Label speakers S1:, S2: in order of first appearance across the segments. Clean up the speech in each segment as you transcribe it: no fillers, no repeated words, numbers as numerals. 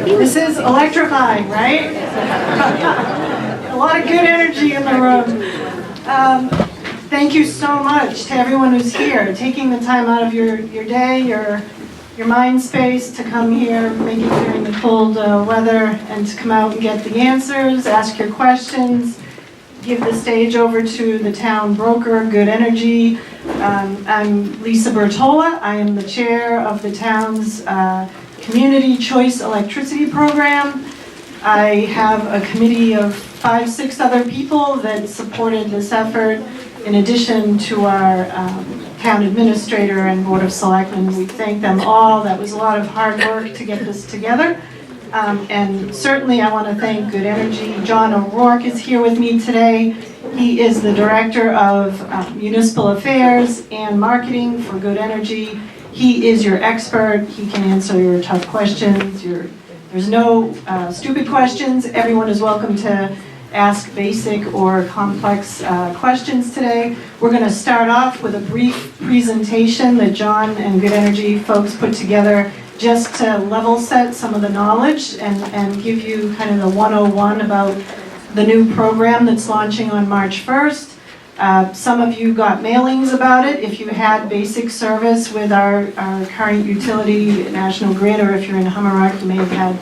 S1: This is electrifying, right? A lot of good energy in the room. Thank you so much to everyone who's here, taking the time out of your day, your mind space to come here, make it during the cold weather, and to come out and get the answers, ask your questions, give the stage over to the town broker, Good Energy. I'm Lisa Bertola. I am the chair of the town's Community Choice Electricity Program. I have a committee of 5-6 other people that supported this effort, in addition to our town administrator and board of selectmen. We thank them all. That was a lot of hard work to get this together. And certainly I want to thank Good Energy. John O'Rourke is here with me today. He is the Director of Municipal Affairs and Marketing for Good Energy. He is your expert. He can answer your tough questions. There's no stupid questions. Everyone is welcome to ask basic or complex questions today. We're going to start off with a brief presentation that John and Good Energy folks put together just to level set some of the knowledge and give you kind of the 101 about the new program that's launching on March 1st. Some of you got mailings about it. If you had basic service with our current utility, National Grid, or if you're in Hummerock, you may have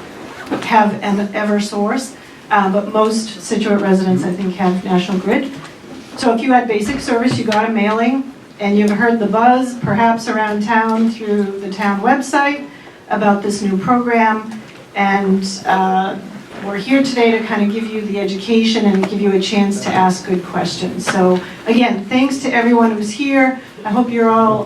S1: Eversource. But most Situate residents, I think, have National Grid. So if you had basic service, you got a mailing, and you've heard the buzz, perhaps around town through the town website, about this new program. And we're here today to kind of give you the education and give you a chance to ask good questions. So again, thanks to everyone who's here. I hope you're all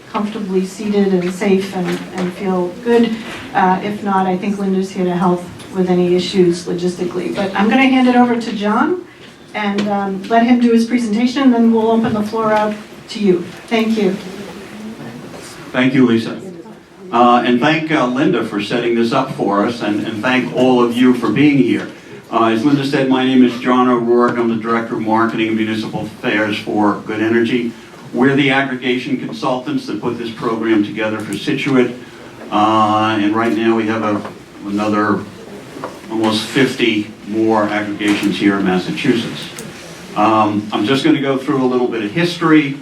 S1: comfortably seated and safe and feel good. If not, I think Linda's here to help with any issues logistically. But I'm going to hand it over to John and let him do his presentation, and then we'll open the floor out to you. Thank you.
S2: Thank you, Lisa. And thank Linda for setting this up for us, and thank all of you for being here. As Linda said, my name is John O'Rourke. I'm the Director of Marketing and Municipal Affairs for Good Energy. We're the aggregation consultants that put this program together for Situate. And right now we have another almost 50 more aggregations here in Massachusetts. I'm just going to go through a little bit of history.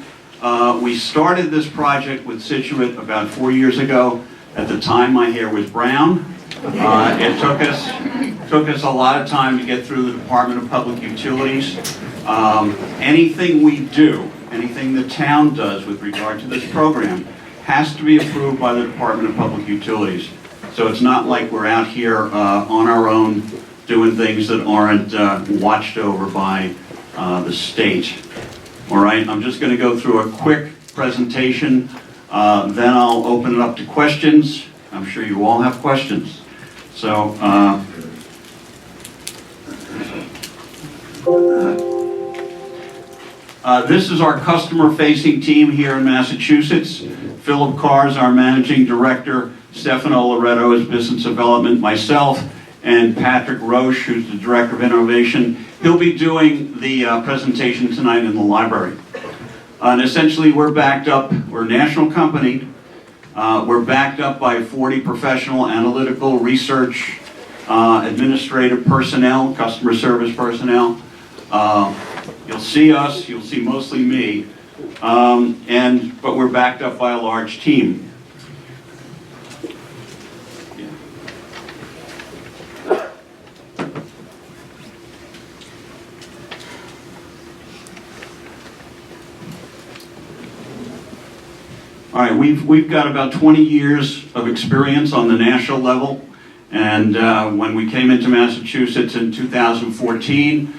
S2: We started this project with Situate about 4 years ago. At the time, my hair was brown. It took us a lot of time to get through the Department of Public Utilities. Anything we do, anything the town does with regard to this program, has to be approved by the Department of Public Utilities. So it's not like we're out here on our own doing things that aren't watched over by the state. All right, I'm just going to go through a quick presentation, then I'll open it up to questions. I'm sure you all have questions. So, this is our customer-facing team here in Massachusetts. Philip Carr is our managing director, Stefano Loretto is business development, myself, and Patrick Roche, who's the director of innovation. He'll be doing the presentation tonight in the library. And essentially, we're backed up, we're a national company. We're backed up by 40 professional analytical research, administrative personnel, customer service personnel. You'll see us, you'll see mostly me, but we're backed up by a large team. All right, we've got about 20 years of experience on the national level, and when we came into Massachusetts in 2014, we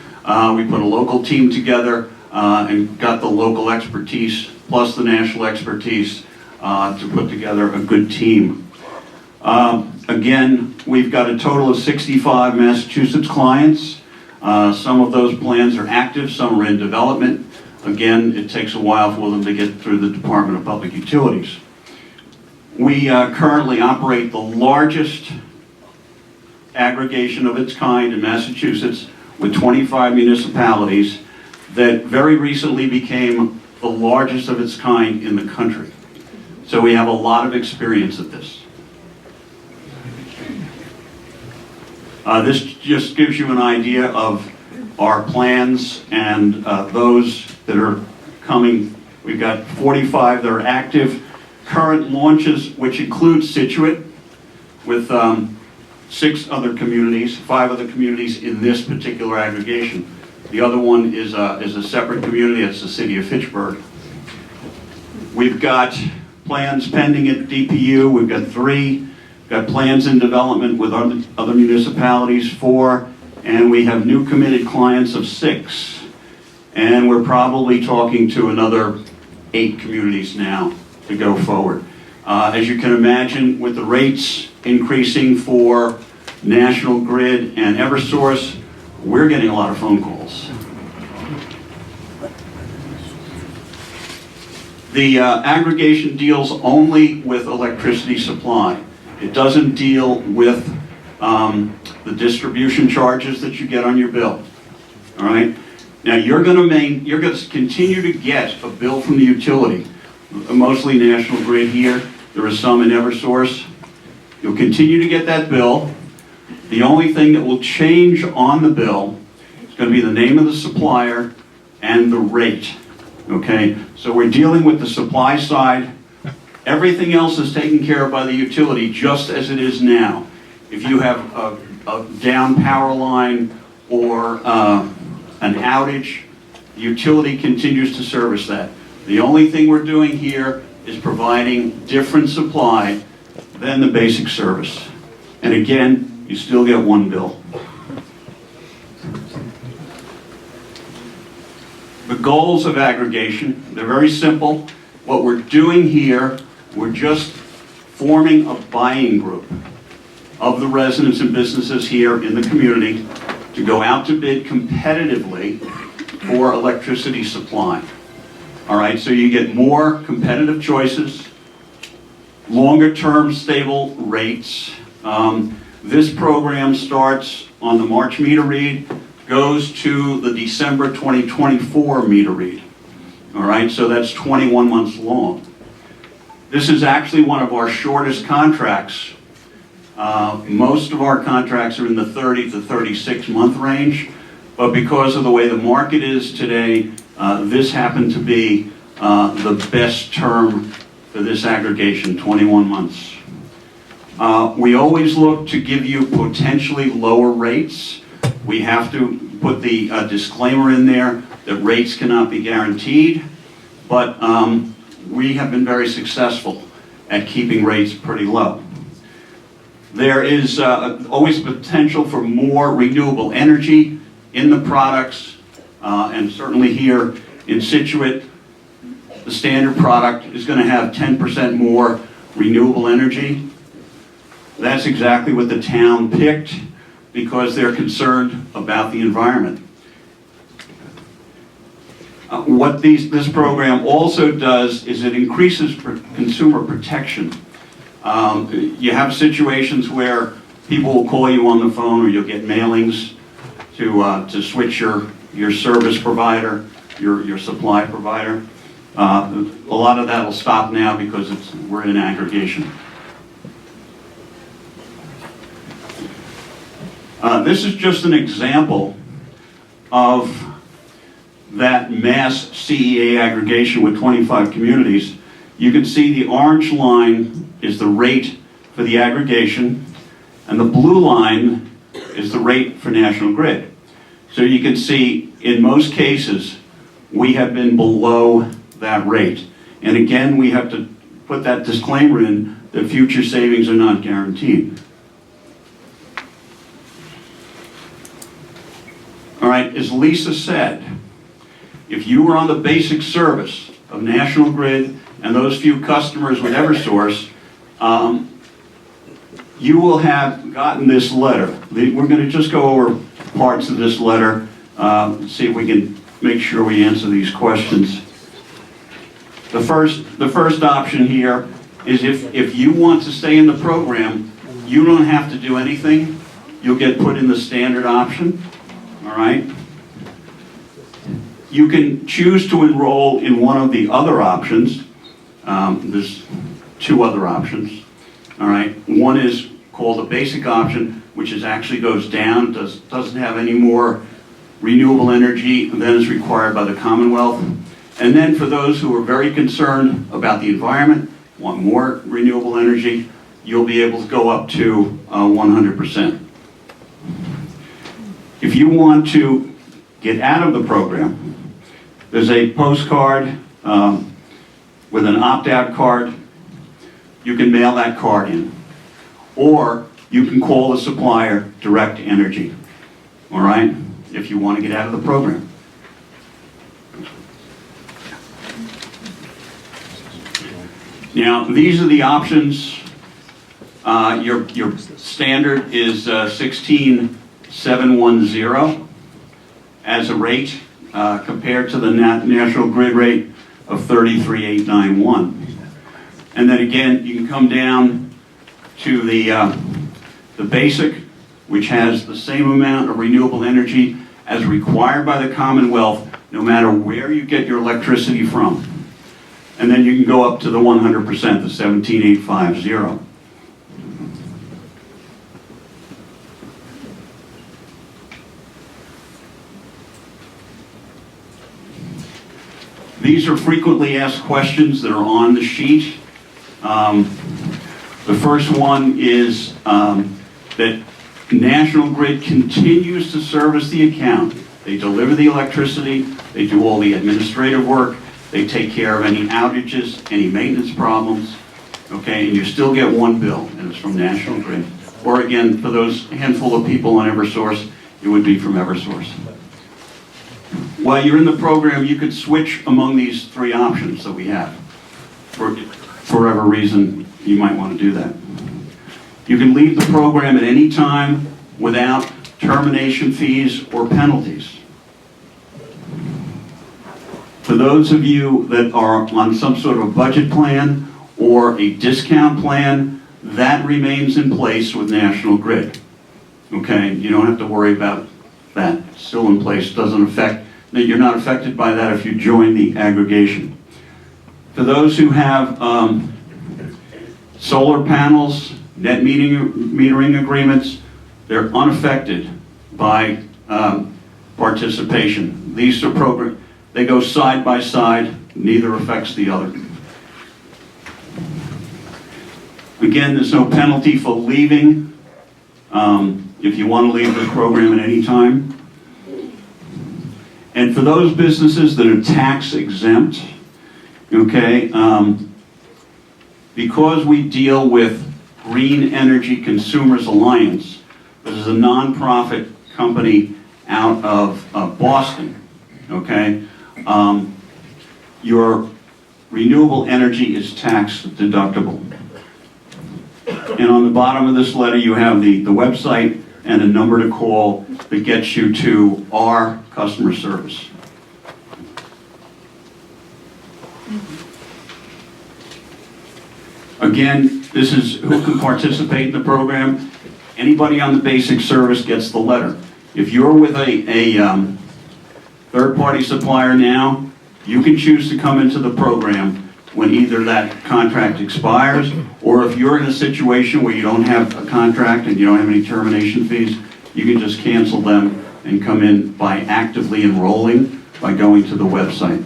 S2: put a local team together and got the local expertise plus the national expertise to put together a good team. Again, we've got a total of 65 Massachusetts clients. Some of those plans are active, some are in development. Again, it takes a while for them to get through the Department of Public Utilities. We currently operate the largest aggregation of its kind in Massachusetts with 25 municipalities that very recently became the largest of its kind in the country. So we have a lot of experience at this. This just gives you an idea of our plans and those that are coming. We've got 45 that are active. Current launches, which include Situate, with 6 other communities, 5 other communities in this particular aggregation. The other one is a separate community. It's the city of Fitchburg. We've got plans pending at DPU. We've got 3. We've got plans in development with other municipalities, 4. And we have new committed clients of 6. And we're probably talking to another 8 communities now to go forward. As you can imagine, with the rates increasing for National Grid and Eversource, we're getting a lot of phone calls. The aggregation deals only with electricity supply. It doesn't deal with the distribution charges that you get on your bill. All right? Now you're going to continue to get a bill from the utility, mostly National Grid here. There is some in Eversource. You'll continue to get that bill. The only thing that will change on the bill is going to be the name of the supplier and the rate. Okay? So we're dealing with the supply side. Everything else is taken care of by the utility just as it is now. If you have a down power line or an outage, the utility continues to service that. The only thing we're doing here is providing different supply than the basic service. And again, you still get one bill. The goals of aggregation, they're very simple. What we're doing here, we're just forming a buying group of the residents and businesses here in the community to go out to bid competitively for electricity supply. All right, so you get more competitive choices, longer-term stable rates. This program starts on the March meter read, goes to the December 2024 meter read. All right, so that's 21 months long. This is actually one of our shortest contracts. Most of our contracts are in the 30 to 36 month range, but because of the way the market is today, this happened to be the best term for this aggregation, 21 months. We always look to give you potentially lower rates. We have to put the disclaimer in there that rates cannot be guaranteed, but we have been very successful at keeping rates pretty low. There is always potential for more renewable energy in the products, and certainly here in Situate, the standard product is going to have 10% more renewable energy. That's exactly what the town picked because they're concerned about the environment. What this program also does is it increases consumer protection. You have situations where people will call you on the phone or you'll get mailings to switch your service provider, your supply provider. A lot of that will stop now because we're in aggregation. This is just an example of that mass CEA aggregation with 25 communities. You can see the orange line is the rate for the aggregation, and the blue line is the rate for National Grid. So you can see in most cases we have been below that rate. And again, we have to put that disclaimer in that future savings are not guaranteed. All right, as Lisa said, if you were on the basic service of National Grid and those few customers with Eversource, you will have gotten this letter. We're going to just go over parts of this letter, see if we can make sure we answer these questions. The first option here is if you want to stay in the program, you don't have to do anything. You'll get put in the standard option. All right? You can choose to enroll in one of the other options. There's 2 other options. All right? One is called the basic option, which is actually goes down, doesn't have any more renewable energy than is required by the Commonwealth. And then for those who are very concerned about the environment, want more renewable energy, you'll be able to go up to 100%. If you want to get out of the program, there's a postcard with an opt-out card. You can mail that card in. Or you can call the supplier, Direct Energy, all right, if you want to get out of the program. Now, these are the options. Your standard is 16,710 as a rate compared to the National Grid rate of 33,891. And then again, you can come down to the basic, which has the same amount of renewable energy as required by the Commonwealth, no matter where you get your electricity from. And then you can go up to the 100%, the 17,850. These are frequently asked questions that are on the sheet. The first one is that National Grid continues to service the account. They deliver the electricity, they do all the administrative work, they take care of any outages, any maintenance problems, okay, and you still get one bill, and it's from National Grid. Or again, for those handful of people on Eversource, it would be from Eversource. While you're in the program, you could switch among these three options that we have. For whatever reason, you might want to do that. You can leave the program at any time without termination fees or penalties. For those of you that are on some sort of a budget plan or a discount plan, that remains in place with National Grid. Okay, you don't have to worry about that. It's still in place, doesn't affect, you're not affected by that if you join the aggregation. For those who have solar panels, net metering agreements, they're unaffected by participation. These are programs, they go side by side, neither affects the other. Again, there's no penalty for leaving if you want to leave the program at any time. And for those businesses that are tax exempt, okay, because we deal with Green Energy Consumers Alliance, this is a nonprofit company out of Boston, okay, your renewable energy is tax deductible. And on the bottom of this letter, you have the website and a number to call that gets you to our customer service. Again, this is who can participate in the program. Anybody on the basic service gets the letter. If you're with a third-party supplier now, you can choose to come into the program when either that contract expires, or if you're in a situation where you don't have a contract and you don't have any termination fees, you can just cancel them and come in by actively enrolling by going to the website.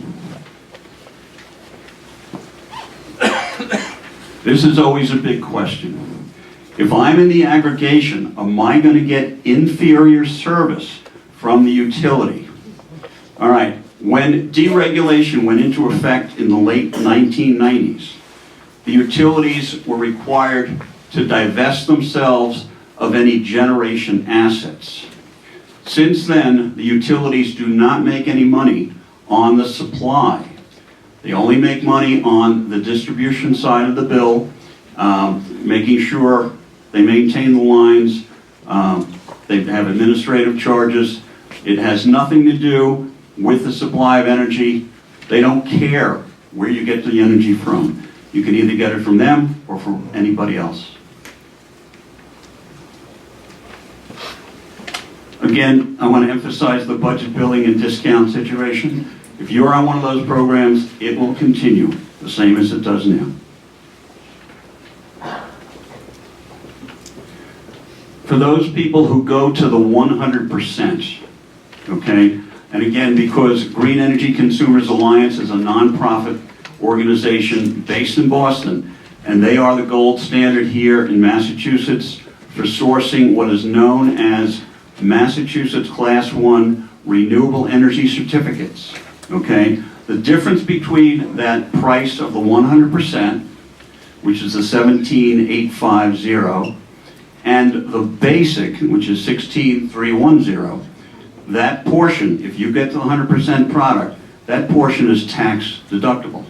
S2: This is always a big question. If I'm in the aggregation, am I going to get inferior service from the utility? All right, when deregulation went into effect in the late 1990s, the utilities were required to divest themselves of any generation assets. Since then, the utilities do not make any money on the supply. They only make money on the distribution side of the bill, making sure they maintain the lines, they have administrative charges. It has nothing to do with the supply of energy. They don't care where you get the energy from. You can either get it from them or from anybody else. Again, I want to emphasize the budget billing and discount situation. If you're on one of those programs, it will continue the same as it does now. for those people who go to the 100%, okay? And again, because Green Energy Consumers Alliance is a nonprofit organization based in Boston, and they are the gold standard here in Massachusetts for sourcing what is known as Massachusetts Class 1 Renewable Energy Certificates, okay? The difference between that price of the 100%, which is the 17,850, and the basic, which is 16,310, that portion, if you get to the 100% product, that portion is tax deductible.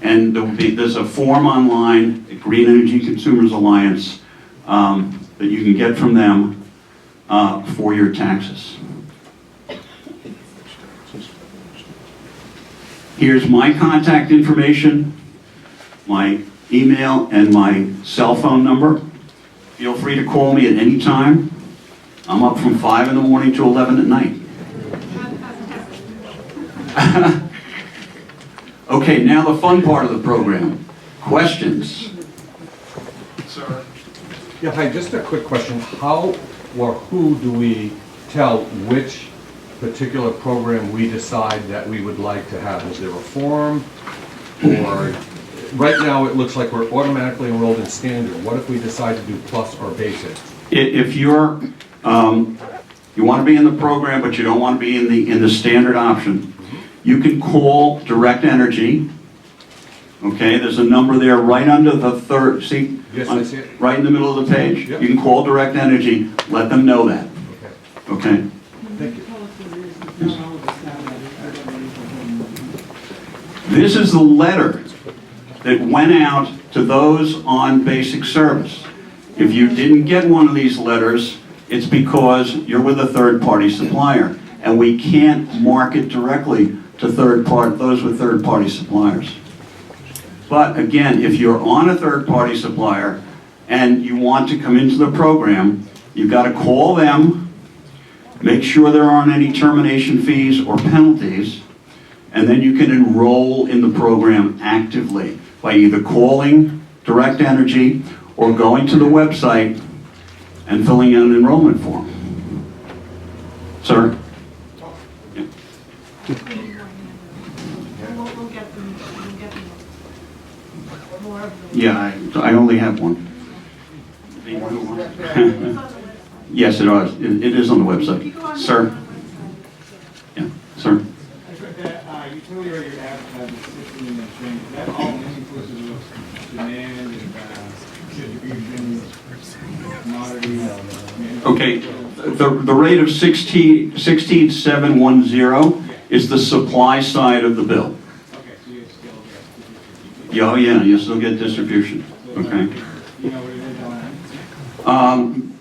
S2: And there's a form online at Green Energy Consumers Alliance that you can get from them for your taxes. Here's my contact information, my email, and my cell phone number. Feel free to call me at any time. I'm up from 5 in the morning to 11 at night. Okay, now the fun part of the program. Questions?
S3: Sir? Yeah, hi, just a quick question. How or who do we tell which particular program we decide that we would like to have? Is there a form? Or, right now it looks like we're automatically enrolled in standard. What if we decide to do plus or basic?
S2: If you're, you want to be in the program, but you don't want to be in the standard option, you can call Direct Energy. Okay, there's a number there right under the third, see?
S3: Yes, I see it.
S2: Right in the middle of the page.
S3: Yep.
S2: You can call Direct Energy, let them know that.
S3: Okay,
S2: Okay?
S3: thank you.
S2: This is the letter that went out to those on basic service. If you didn't get one of these letters, it's because you're with a third-party supplier, and we can't market directly to those with third-party suppliers. But again, if you're on a third-party supplier and you want to come into the program, you've got to call them, make sure there aren't any termination fees or penalties, and then you can enroll in the program actively by either calling Direct Energy or going to the website and filling out an enrollment form. Sir? Yeah. Yeah, I only have one. Yes, it is. It is on the website. Sir? Yeah, sir?
S4: Utility rate you're advertising 16 and change, is that all inclusive of demand and distribution, commodity?
S2: Okay, the rate of 16,710 is the supply side of the bill.
S4: Okay, so you still get.
S2: Yeah, oh yeah, you still get distribution, okay?
S4: You know what it is on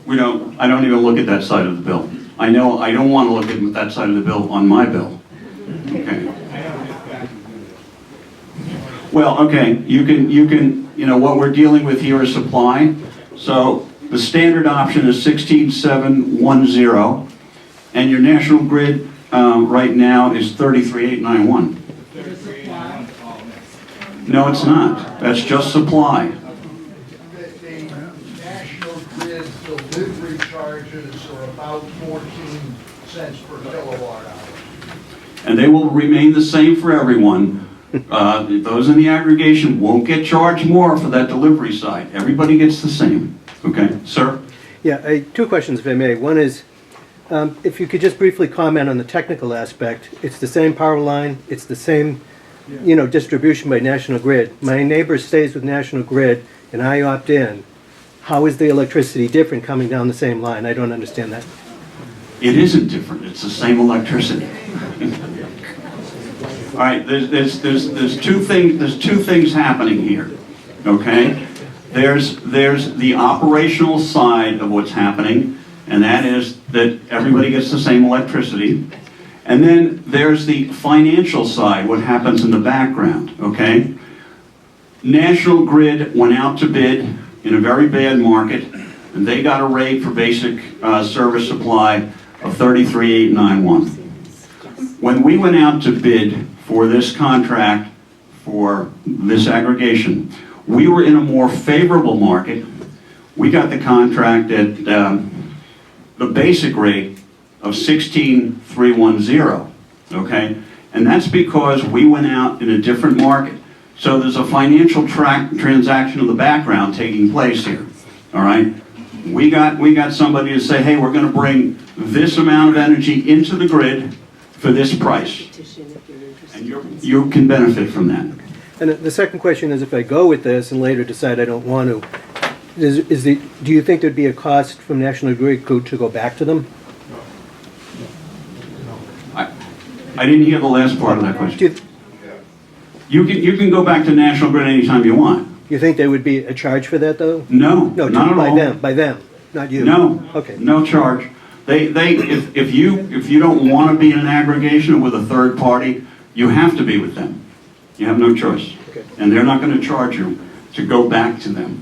S4: that?
S2: I don't even look at that side of the bill. I know I don't want to look at that side of the bill on my bill. Okay.
S4: I know this back.
S2: Well, okay, you can, what we're dealing with here is supply. So the standard option is 16,710, and your National Grid right now is 33,891.
S4: 33 and I want to call next.
S2: No, it's not. That's just supply.
S5: The National Grid delivery charges are about 14 cents per kilowatt hour.
S2: And they will remain the same for everyone. Those in the aggregation won't get charged more for that delivery side. Everybody gets the same. Okay, sir?
S6: Yeah, two questions if I may. One is, if you could just briefly comment on the technical aspect. It's the same power line, it's the same, distribution by National Grid. My neighbor stays with National Grid and I opt in. How is the electricity different coming down the same line? I don't understand that.
S2: It isn't different. It's the same electricity. All right, there's two things happening here. Okay? There's the operational side of what's happening, and that is that everybody gets the same electricity. And then there's the financial side, what happens in the background, okay? National Grid went out to bid in a very bad market, and they got a rate for basic service supply of 33,891. When we went out to bid for this contract, for this aggregation, we were in a more favorable market we got the contract at the basic rate of 16,310, okay? And that's because we went out in a different market. So there's a financial transaction in the background taking place here, all right? We got somebody to say, hey, we're gonna bring this amount of energy into the grid for this price. And you can benefit from that.
S6: And the second question is, if I go with this and later decide I don't want to, do you think there'd be a cost from National Grid to go back to them?
S2: I didn't hear the last part of that
S6: Do
S2: question.
S6: you,
S2: You can go back to National Grid anytime you want.
S6: you think there would be a charge for that, though?
S2: No,
S6: No,
S2: not at all.
S6: by them, not you?
S2: No.
S6: Okay.
S2: No charge. If you don't want to be in an aggregation with a third party, you have to be with them. You have no choice.
S6: Okay.
S2: And they're not going to charge you to go back to them.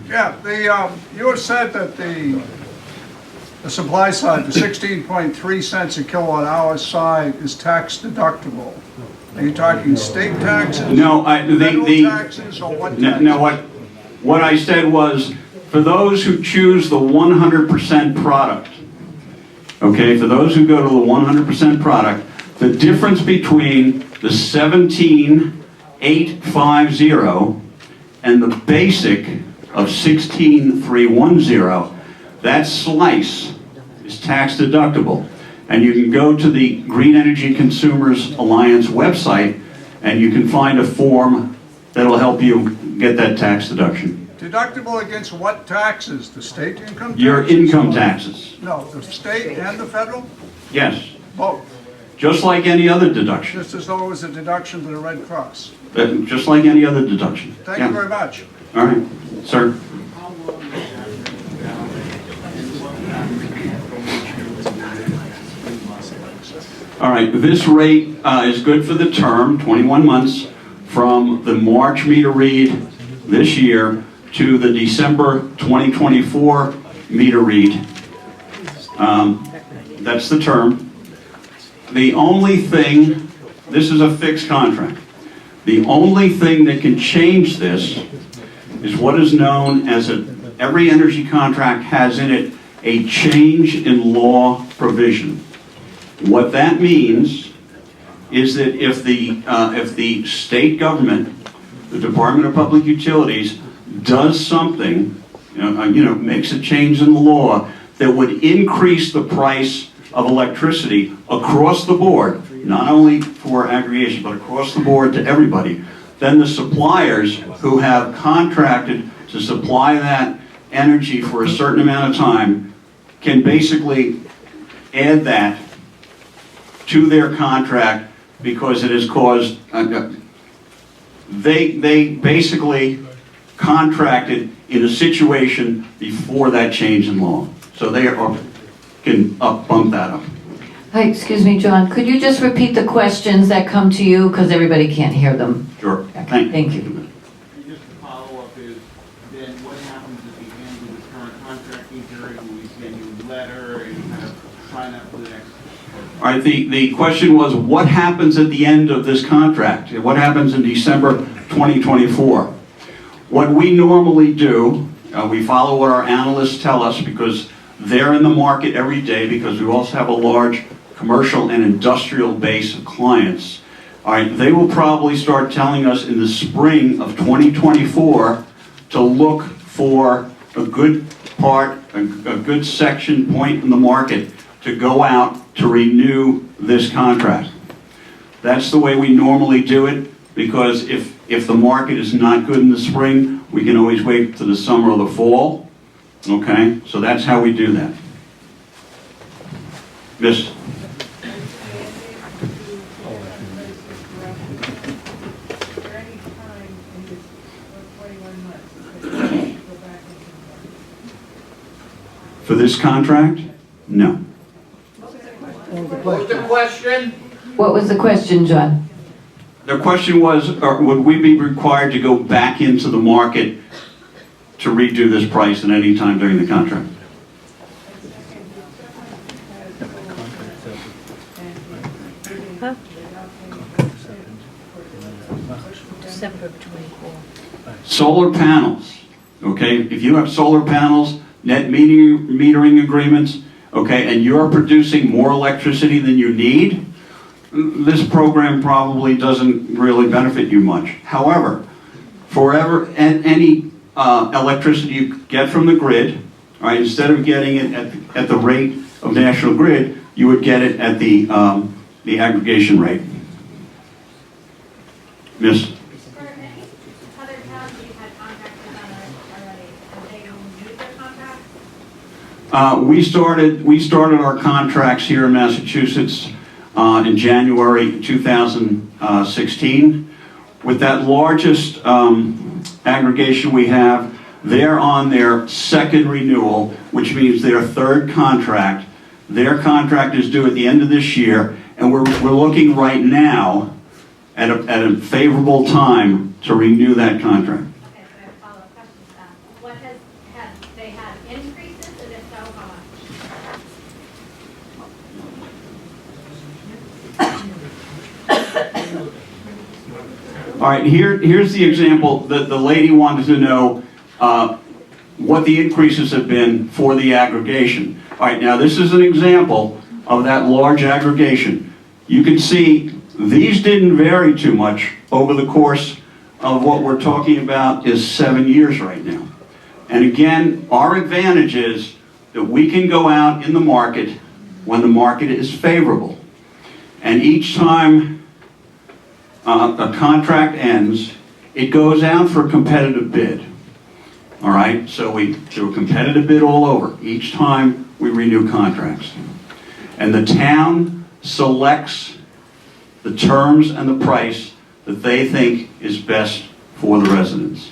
S5: Yeah, you have said that the supply side, the 16.3 cents a kilowatt hour side is tax deductible. Are you talking state taxes?
S2: No,
S5: Federal taxes, or what taxes?
S2: No, what I said was, for those who choose the 100% product, okay, for those who go to the 100% product, the difference between the 17,850 and the basic of 16,310, that slice is tax deductible. And you can go to the Green Energy Consumers Alliance website and you can find a form that'll help you get that tax deduction.
S5: Deductible against what taxes? The state income taxes?
S2: Your income taxes,
S5: No, the state and the federal?
S2: yes,
S5: Both,
S2: just like any other deduction,
S5: just as though it was a deduction to the Red Cross.
S2: just like any other deduction.
S5: Thank
S2: Yeah.
S5: you very much.
S2: All right, sir. All right, this rate is good for the term, 21 months, from the March meter read this year to the December 2024 meter read. That's the term. The only thing, this is a fixed contract. The only thing that can change this is what is known as every energy contract has in it a change in law provision. What that means is that if the state government, the Department of Public Utilities, does something, makes a change in the law that would increase the price of electricity across the board, not only for aggregation, but across the board to everybody, then the suppliers who have contracted to supply that energy for a certain amount of time can basically add that to their contract because it has caused, they basically contracted in a situation before that change in law. So they can bump that up.
S7: Hi, excuse me, John, could you just repeat the questions that come to you, because everybody can't hear them?
S2: Sure.
S7: Thank you.
S4: And just to follow up is, then what happens at the end of the current contracting period? Will we send you a letter and kind of sign up for the next?
S2: All right, the question was, what happens at the end of this contract? What happens in December 2024? What we normally do, we follow what our analysts tell us because they're in the market every day, because we also have a large commercial and industrial base of clients. All right, they will probably start telling us in the spring of 2024 to look for a good part, a good section point in the market to go out to renew this contract. That's the way we normally do it, because if the market is not good in the spring, we can always wait to the summer or the fall. Okay, so that's how we do that. Yes? For this contract? No.
S5: What's the question?
S7: What was the question, John?
S2: The question was, would we be required to go back into the market to redo this price at any time during the contract?
S8: December 24.
S2: Solar panels Okay, if you have solar panels, net metering agreements, okay, and you're producing more electricity than you need, this program probably doesn't really benefit you much. However, any electricity you get from the grid, all right, instead of getting it at the rate of National Grid, you would get it at the aggregation rate. Miss?
S8: For any other towns that you've had contracts with already, have they renewed their contracts?
S2: We started our contracts here in Massachusetts in January 2016. With that largest aggregation we have, they're on their second renewal, which means their third contract. Their contract is due at the end of this year, and we're looking right now at a favorable time to renew that contract.
S8: Okay, so I have a follow-up question to that. What have they had increases, and if so, how much?
S2: All right, here's the example that the lady wanted to know what the increases have been for the aggregation. All right, now this is an example of that large aggregation. You can see these didn't vary too much over the course of what we're talking about is 7 years right now. And again, our advantage is that we can go out in the market when the market is favorable. And each time a contract ends, it goes out for a competitive bid. All right, so we do a competitive bid all over each time we renew contracts. And the town selects the terms and the price that they think is best for the residents.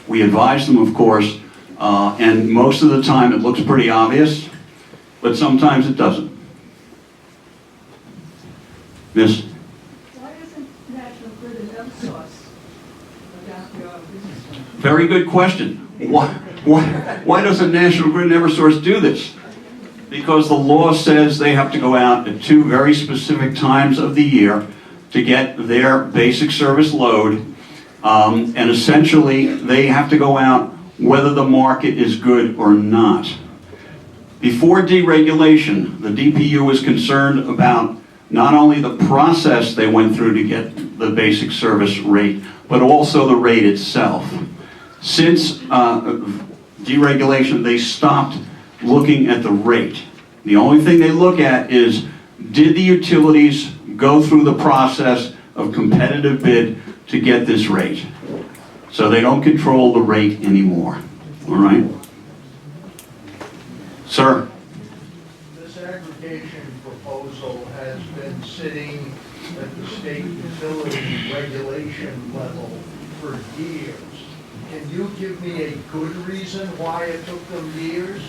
S2: We advise them, of course, and most of the time it looks pretty obvious, but sometimes it doesn't. Miss?
S9: Why isn't National Grid an outsource about your business?
S2: Very good question. Why doesn't National Grid and Eversource do this? Because the law says they have to go out at 2 very specific times of the year to get their basic service load, and essentially they have to go out whether the market is good or not. Before deregulation, the DPU was concerned about not only the process they went through to get the basic service rate, but also the rate itself. Since deregulation, they stopped looking at the rate. The only thing they look at is, did the utilities go through the process of competitive bid to get this rate? So they don't control the rate anymore, all right? Sir?
S10: This aggregation proposal has been sitting at the state utility regulation level for years. Can you give me a good reason why it took them years?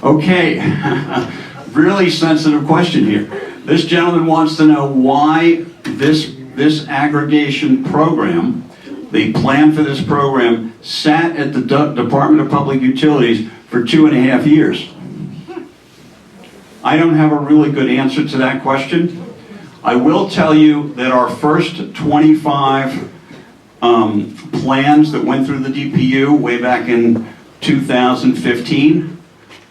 S2: Okay, really sensitive question here. This gentleman wants to know why this aggregation program, the plan for this program, sat at the Department of Public Utilities for 2.5 years. I don't have a really good answer to that question. I will tell you that our first 25 plans that went through the DPU way back in 2015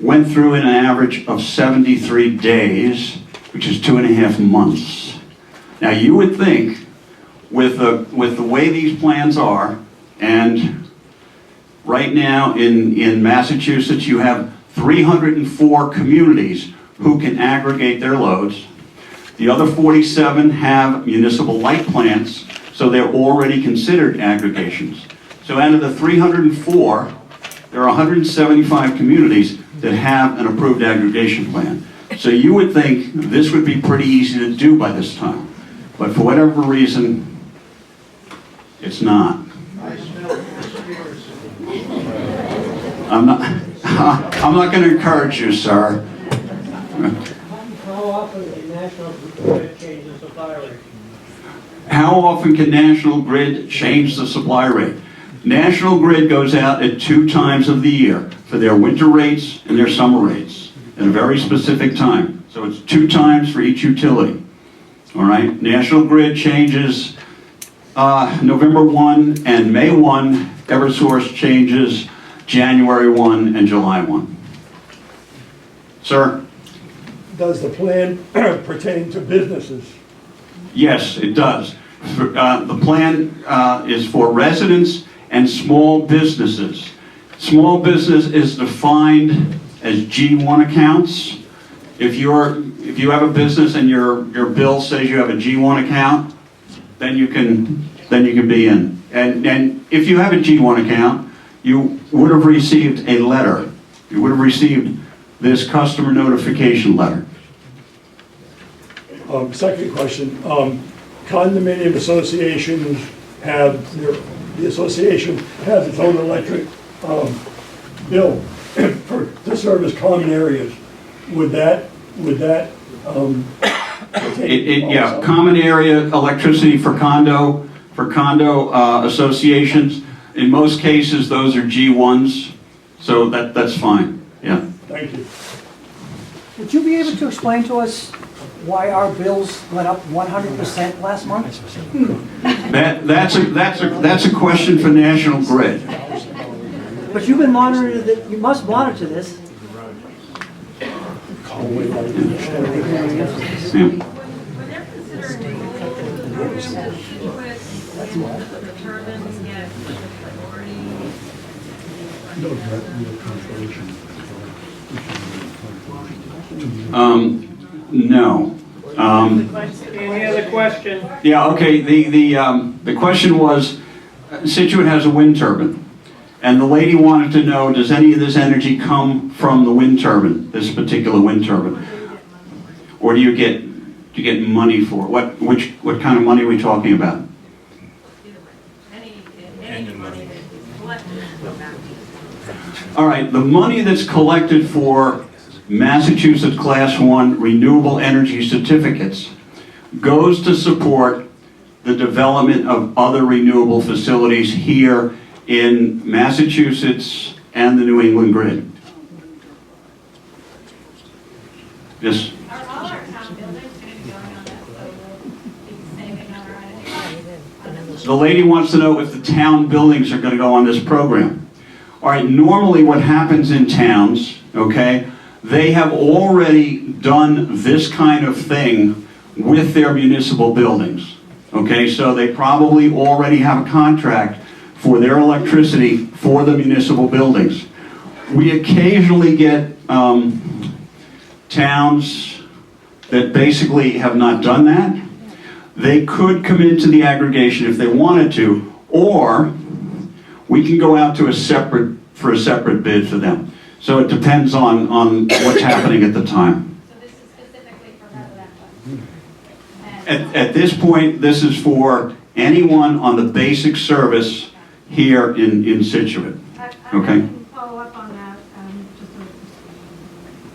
S2: went through in an average of 73 days, which is 2.5 months. Now you would think with the way these plans are, and right now in Massachusetts you have 304 communities who can aggregate their loads. The other 47 have municipal light plants, so they're already considered aggregations. So out of the 304, there are 175 communities that have an approved aggregation plan. So you would think this would be pretty easy to do by this time. But for whatever reason, it's not.
S10: I smell conspiracy.
S2: I'm not going to encourage you, sir.
S9: How often can National Grid change the supply rate?
S2: How often can National Grid change the supply rate? National Grid goes out at 2 times of the year for their winter rates and their summer rates at a very specific time. So it's 2 times for each utility. All right? National Grid changes November 1 and May 1, Eversource changes January 1 and July 1. Sir?
S11: Does the plan pertain to businesses?
S2: Yes, it does. The plan is for residents and small businesses. Small business is defined as G1 accounts. If you have a business and your bill says you have a G1 account, then you can be in. And if you have a G1 account, you would have received a letter. You would have received this customer notification letter.
S11: Second question, condominium associations the association has its own electric bill to service common areas. Would that pertain
S2: Yeah,
S11: also?
S2: common area electricity for condo associations. In most cases, those are G1s, so that's fine, yeah.
S11: Thank you.
S12: Would you be able to explain to us why our bills went up 100% last month?
S2: That's a question for National Grid.
S12: But you've been monitoring it, you must monitor this.
S2: Yeah.
S8: When they're considering the turbines get priority.
S2: No.
S1: Any other question?
S2: Yeah, okay, the question was, Situate has a wind turbine, and the lady wanted to know, does any of this energy come from the wind turbine, this particular wind turbine? Or do you get money for it? What kind of money are we talking about?
S8: Any money that is collected from that.
S2: All right, the money that's collected for Massachusetts Class 1 renewable energy certificates goes to support the development of other renewable facilities here in Massachusetts and the New England grid. Yes?
S8: Are all our town buildings going to be going on that, so we'll be saving on our energy?
S2: The lady wants to know if the town buildings are going to go on this program. All right, normally what happens in towns, okay, they have already done this kind of thing with their municipal buildings. Okay, so they probably already have a contract for their electricity for the municipal buildings. We occasionally get towns that basically have not done that. They could come into the aggregation if they wanted to, or we can go out to a separate bid for them. So it depends on what's happening at the time.
S8: So this is specifically for residential?
S2: At this point, this is for anyone on the basic service here in Situate. Okay?
S8: I can follow up on that.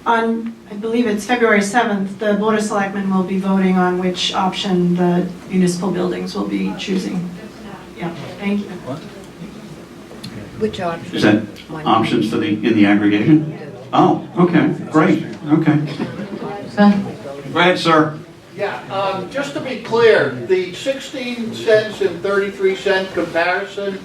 S1: On, I believe it's February 7th, the Board of Selectmen will be voting on which option the municipal buildings will be choosing. Yeah, thank you.
S13: Which option?
S2: Is that options for in the aggregation? Oh, okay, great, okay. Go ahead, sir.
S10: Yeah, just to be clear, the 16 cents and 33 cent comparison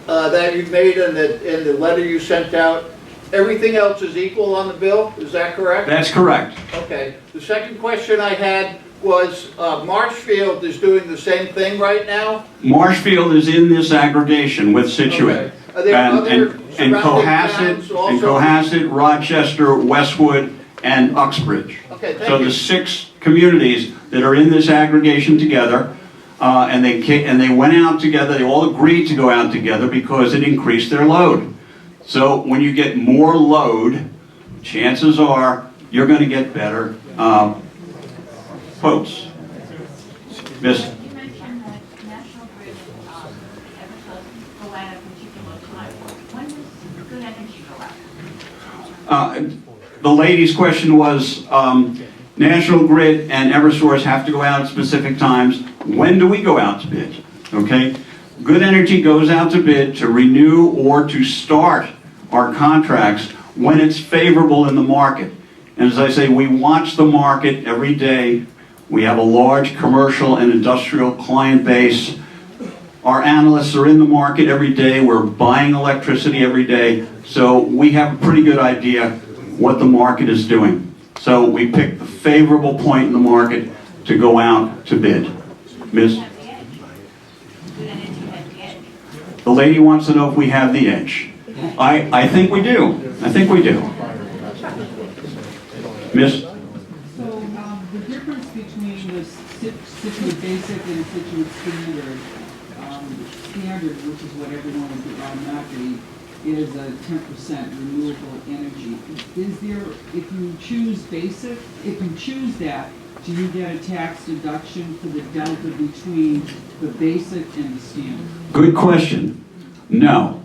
S10: that you made in the letter you sent out, everything else is equal on the bill, is that correct?
S2: That's correct.
S10: Okay. The second question I had was Marshfield is doing the same thing right now?
S2: Marshfield is in this aggregation with Situate.
S10: Okay. Are there other
S2: And
S10: surrounding towns also?
S2: Cohasset, Rochester, Westwood, and Uxbridge.
S10: Okay, thank
S2: So
S10: you.
S2: the 6 communities that are in this aggregation together, and they went out together, they all agreed to go out together because it increased their load. So when you get more load, chances are you're going to get better quotes. Miss?
S8: You mentioned that National Grid Eversource go at a particular time. When does Good Energy go out?
S2: The lady's question was, National Grid and Eversource have to go out at specific times. When do we go out to bid? Okay? Good Energy goes out to bid to renew or to start our contracts when it's favorable in the market. And as I say, we watch the market every day. We have a large commercial and industrial client base, Our analysts are in the market every day. We're buying electricity every day. So we have a pretty good idea what the market is doing. So we picked the favorable point in the market to go out to bid. Ms.? The lady wants to know if we have the edge. I think we do. I think we do. Miss?
S14: So the difference between the Situate Basic and Situate Standard, standard, which is what everyone is automatically, is a 10% renewable energy. Is there, if you choose basic, if you choose that, do you get a tax deduction for the delta between the basic and the standard?
S2: Good question. No.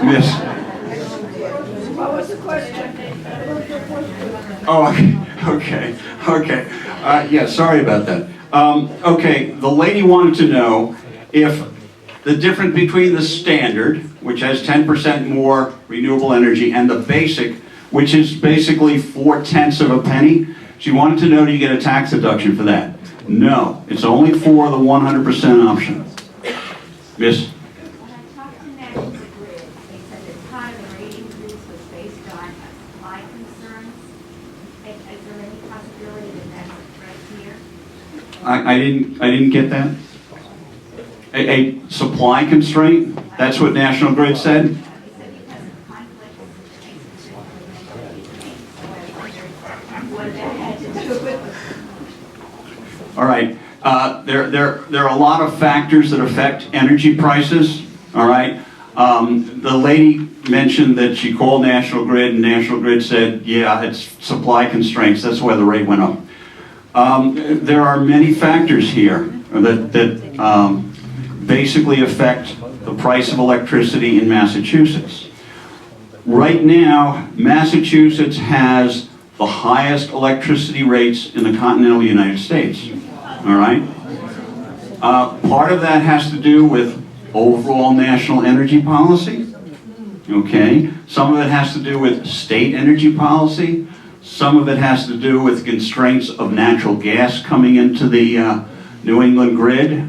S2: Miss?
S9: What was the question?
S2: Oh, okay. Yeah, sorry about that. Okay, the lady wanted to know if the difference between the standard, which has 10% more renewable energy, and the basic, which is basically 4/10 of a penny, she wanted to know, do you get a tax deduction for that? No, it's only for the 100% option. Miss?
S8: When I talked to National Grid, they said that part of the rate increase was based on supply concerns. Is there any possibility that that's right here?
S2: I didn't get that. A supply constraint? That's what National Grid said? All right. There are a lot of factors that affect energy prices. All right. The lady mentioned that she called National Grid, and National Grid said, yeah, it's supply constraints. That's why the rate went up. There are many factors here that basically affect the price of electricity in Massachusetts. Right now, Massachusetts has the highest electricity rates in the continental United States. All right? Part of that has to do with overall national energy policy. Okay? Some of it has to do with state energy policy. Some of it has to do with constraints of natural gas coming into the New England grid.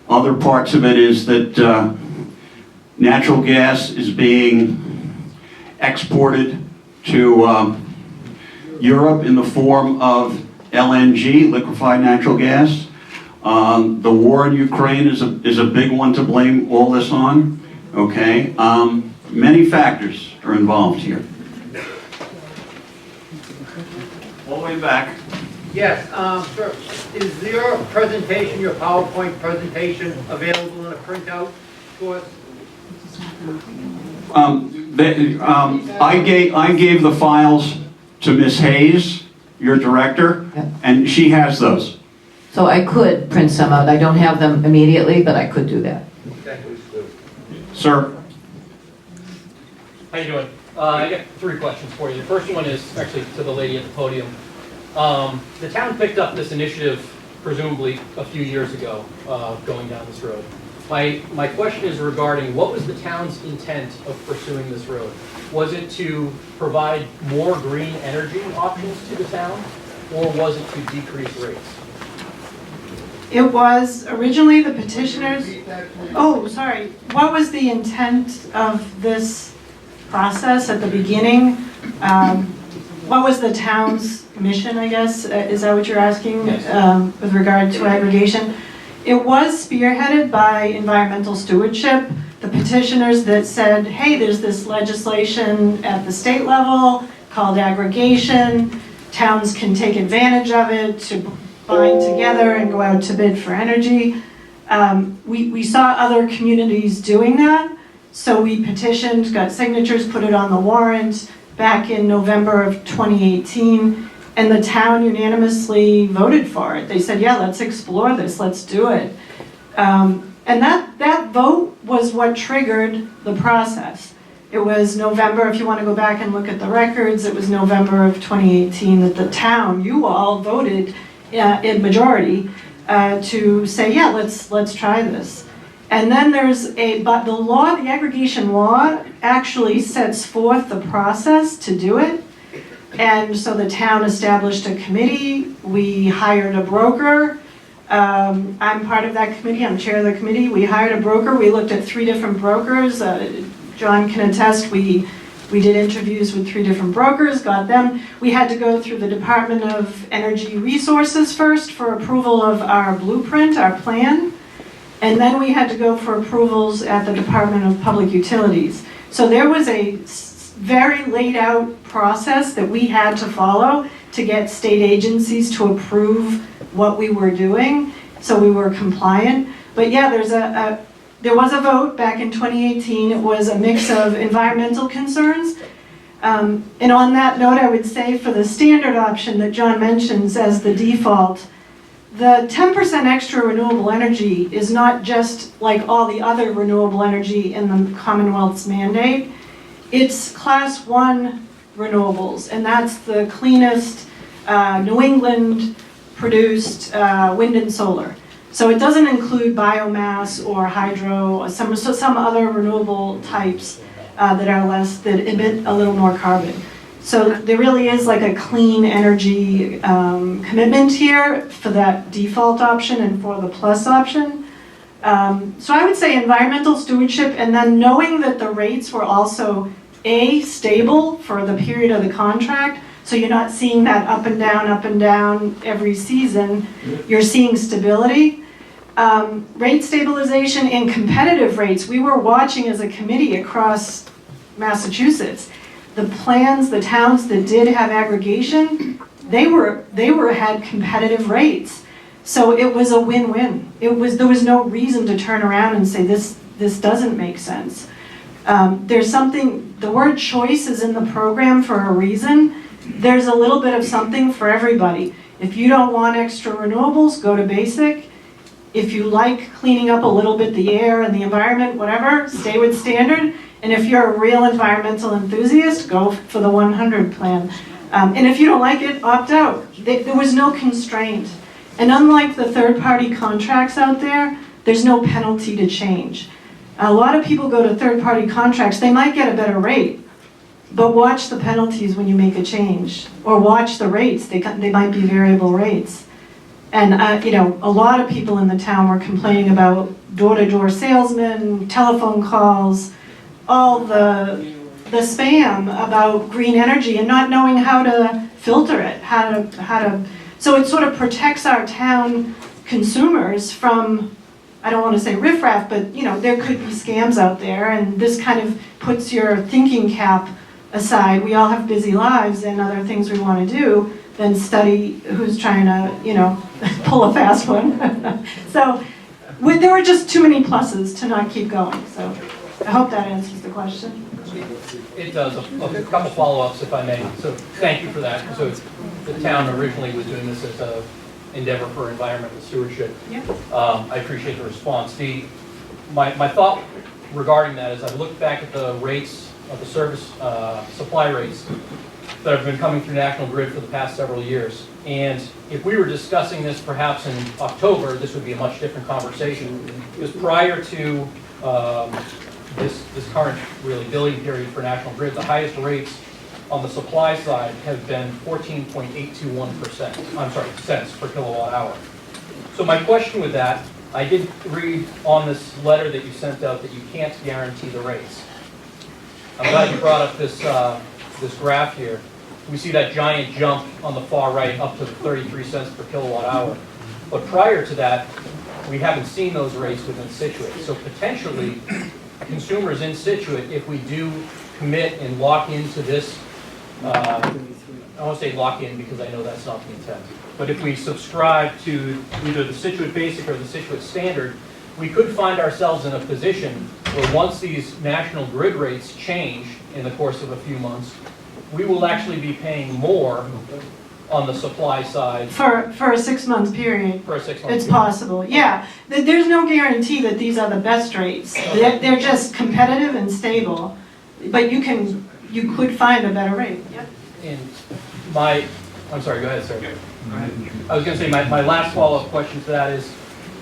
S2: Other parts of it is that natural gas is being exported to Europe in the form of LNG, liquefied natural gas. The war in Ukraine is a big one to blame all this on. Okay? Many factors are involved here. All the way back.
S15: Yes, sir. Is your presentation, your PowerPoint presentation, available in a printout to us?
S2: I gave the files to Ms. Hayes, your director, and she has those.
S7: So I could print some out. I don't have them immediately, but I could do that.
S2: Sir?
S16: How you doing? I got 3 questions for you. The first one is actually to the lady at the podium. The town picked up this initiative, presumably a few years ago, going down this road. My question is regarding what was the town's intent of pursuing this road? Was it to provide more green energy options to the town, or was it to decrease rates?
S1: It was originally the petitioners. Oh, sorry. What was the intent of this process at the beginning? What was the town's mission, I guess? Is that what you're asking?
S16: Yes.
S1: With regard to aggregation? It was spearheaded by environmental stewardship, the petitioners that said, hey, there's this legislation at the state level called aggregation. Towns can take advantage of it to bind together and go out to bid for energy. We saw other communities doing that, so we petitioned, got signatures, put it on the warrant back in November of 2018, and the town unanimously voted for it. They said, yeah, let's explore this, let's do it. And that vote was what triggered the process. It was November, if you want to go back and look at the records, it was November of 2018 that the town, you all voted in majority to say, yeah, let's try this. And then but the law, the aggregation law, actually sets forth the process to do it. And so the town established a committee, we hired a broker, I'm part of that committee, I'm chair of the committee. We hired a broker, we looked at 3 different brokers. John can attest, we did interviews with 3 different brokers, got them. We had to go through the Department of Energy Resources first for approval of our blueprint, our plan. And then we had to go for approvals at the Department of Public Utilities. So there was a very laid out process that we had to follow to get state agencies to approve what we were doing, so we were compliant. But yeah, there was a vote back in 2018. It was a mix of environmental concerns. And on that note, I would say for the standard option that John mentions as the default, the 10% extra renewable energy is not just like all the other renewable energy in the Commonwealth's mandate. It's class 1 renewables, and that's the cleanest New England produced wind and solar. So it doesn't include biomass or hydro or some other renewable types that emit a little more carbon. So there really is like a clean energy commitment here for that default option and for the plus option. So I would say environmental stewardship, and then knowing that the rates were also stable for the period of the contract, so you're not seeing that up and down every season. You're seeing stability. Rate stabilization and competitive rates. We were watching as a committee across Massachusetts. The plans, the towns that did have aggregation, they had competitive rates. So it was a win-win. There was no reason to turn around and say this doesn't make sense. The word choice is in the program for a reason. There's a little bit of something for everybody. If you don't want extra renewables, go to basic. If you like cleaning up a little bit the air and the environment, whatever, stay with standard. And if you're a real environmental enthusiast, go for the 100 plan. And if you don't like it, opt out. There was no constraint. And unlike the third-party contracts out there, there's no penalty to change. A lot of people go to third-party contracts, they might get a better rate, but watch the penalties when you make a change, or watch the rates, they might be variable rates. And a lot of people in the town were complaining about door-to-door salesmen, telephone calls, all the spam about green energy and not knowing how to filter it, so it sort of protects our town consumers from, I don't want to say riffraff, but there could be scams out there, and this kind of puts your thinking cap aside. We all have busy lives and other things we want to do, then study who's trying to, pull a fast one. So there were just too many pluses to not keep going. So I hope that answers the question.
S16: It does. A couple follow-ups, if I may. So thank you for that. So the town originally was doing this as an endeavor for environmental stewardship.
S1: Yeah.
S16: I appreciate the response. My thought regarding that is I've looked back at the rates of the service supply rates that have been coming through National Grid for the past several years. And if we were discussing this perhaps in October, this would be a much different conversation. Because prior to this current really billing period for National Grid, the highest rates on the supply side have been 14.821%, cents per kilowatt hour. So my question with that, I did read on this letter that you sent out that you can't guarantee the rates. I'm glad you brought up this graph here. We see that giant jump on the far right up to 33 cents per kilowatt hour. But prior to that, we haven't seen those rates within Situate. So potentially, consumers in Situate, if we do commit and lock into this, I won't say lock in because I know that's not the intent, but if we subscribe to either the Situate Basic or the Situate Standard, we could find ourselves in a position where once these National Grid rates change in the course of a few months, we will actually be paying more on the supply side.
S1: For a 6-month period.
S16: For a 6-month
S1: It's possible, yeah. There's no guarantee that these are the best rates. They're just competitive and stable, but you could find a better rate. Yep.
S16: And I'm sorry, go ahead, sir. I was going to say my last follow-up question to that is,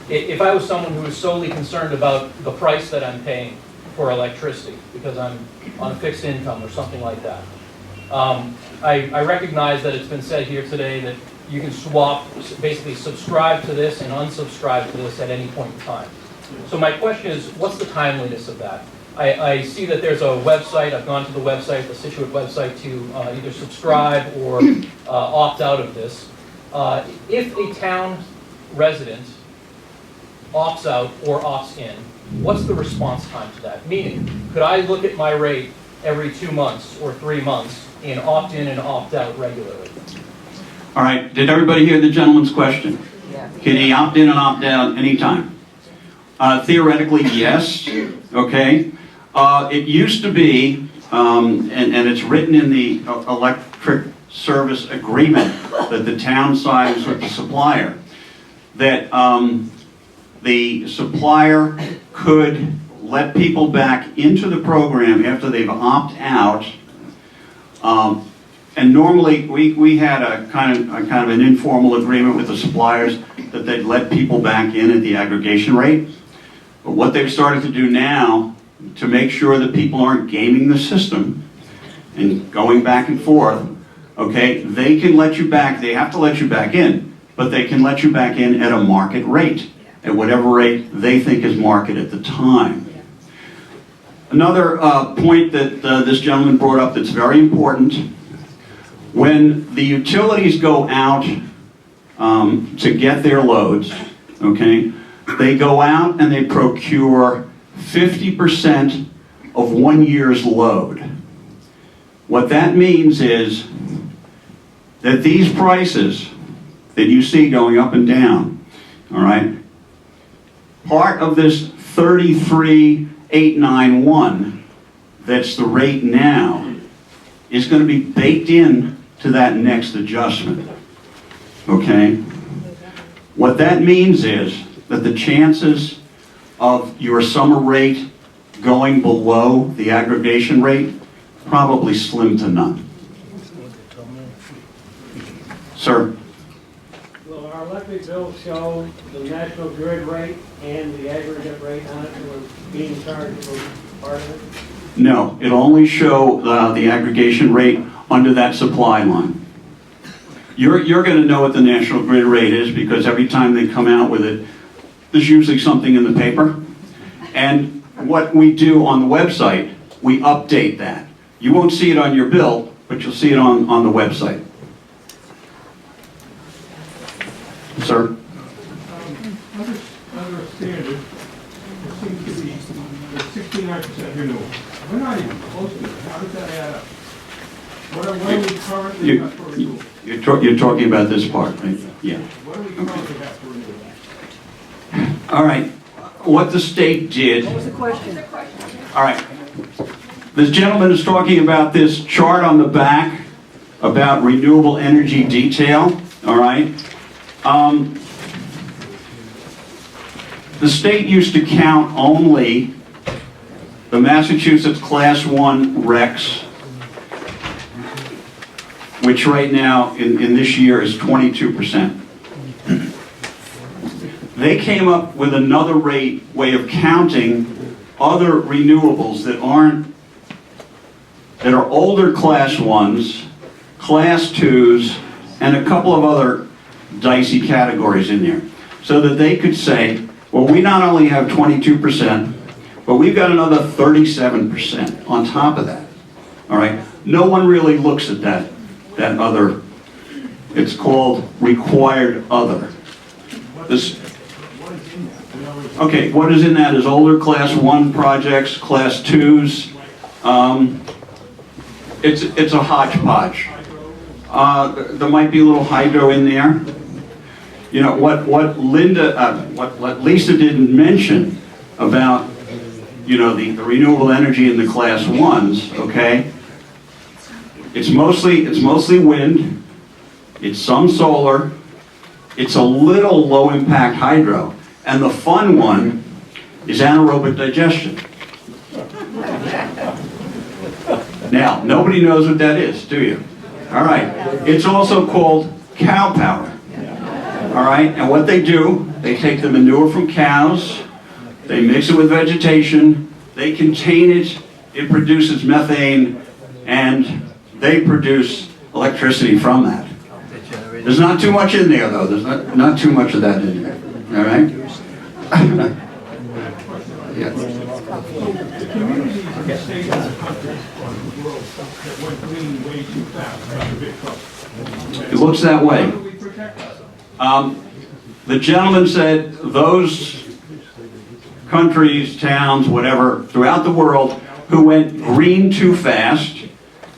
S16: if I was someone who was solely concerned about the price that I'm paying for electricity, because I'm on a fixed income or something like that, I recognize that it's been said here today that you can swap, basically subscribe to this and unsubscribe to this at any point in time. So my question is, what's the timeliness of that? I see that there's a website, I've gone to the website, the Situate website, to either subscribe or opt out of this. If a town resident opts out or opts in, what's the response time to that? Meaning, could I look at my rate every 2 months or 3 months and opt in and opt out regularly?
S2: All right, did everybody hear the gentleman's question? Can he opt in and opt out anytime? Theoretically, yes, okay. It used to be, and it's written in the electric service agreement that the town signs with the supplier, that the supplier could let people back into the program after they've opted out. And normally, we had a kind of an informal agreement with the suppliers that they'd let people back in at the aggregation rate. But what they've started to do now, to make sure that people aren't gaming the system and going back and forth, okay, they can let you back, they have to let you back in, but they can let you back in at a market rate, at whatever rate they think is market at the time. Another point that this gentleman brought up that's very important, when the utilities go out to get their loads, okay, they go out and they procure 50% of 1 year's load. What that means is that these prices that you see going up and down, all right, part of this 33,891 that's the rate now is going to be baked in to that next adjustment, okay? What that means is that the chances of your summer rate going below the aggregation rate probably slim to none. Sir?
S11: Will our electric bill show the national grid rate and the aggregate rate on it, we're being charged for part of it?
S2: No, it'll only show the aggregation rate under that supply line. You're going to know what the national grid rate is because every time they come out with it, there's usually something in the paper. And what we do on the website, we update that. You won't see it on your bill, but you'll see it on the website. Sir?
S4: Under standard, it seems to be 69% renewable. We're not even close to it. How does that add up? What are we currently have for renewable?
S2: You're talking about this part, right? Yeah.
S4: What do we currently have for renewable?
S2: All right. What the state did.
S12: What was the question?
S2: All right. This gentleman is talking about this chart on the back about renewable energy detail. All right. The state used to count only the Massachusetts Class 1 RECs, which right now in this year is 22%. They came up with another way of counting other renewables that are older Class 1s, Class 2s, and a couple of other dicey categories in there, so that they could say, well, we not only have 22%, but we've got another 37% on top of that. All right? No one really looks at that other, it's called required other. Okay, what is in that is older Class 1 projects, Class 2s. It's a hodgepodge. There might be a little hydro in there. You know, what Lisa didn't mention about, you know, the renewable energy in the Class 1s, okay? It's mostly wind, it's some solar, it's a little low impact hydro, and the fun one is anaerobic digestion. Now, nobody knows what that is, do you? All right. It's also called cow power. All right. And what they do, they take the manure from cows, they mix it with vegetation, they contain it, it produces methane, and they produce electricity from that. There's not too much in there, though. There's not too much of that in there. All right? Yeah. It looks that way. The gentleman said those countries, towns, whatever, throughout the world who went green too fast,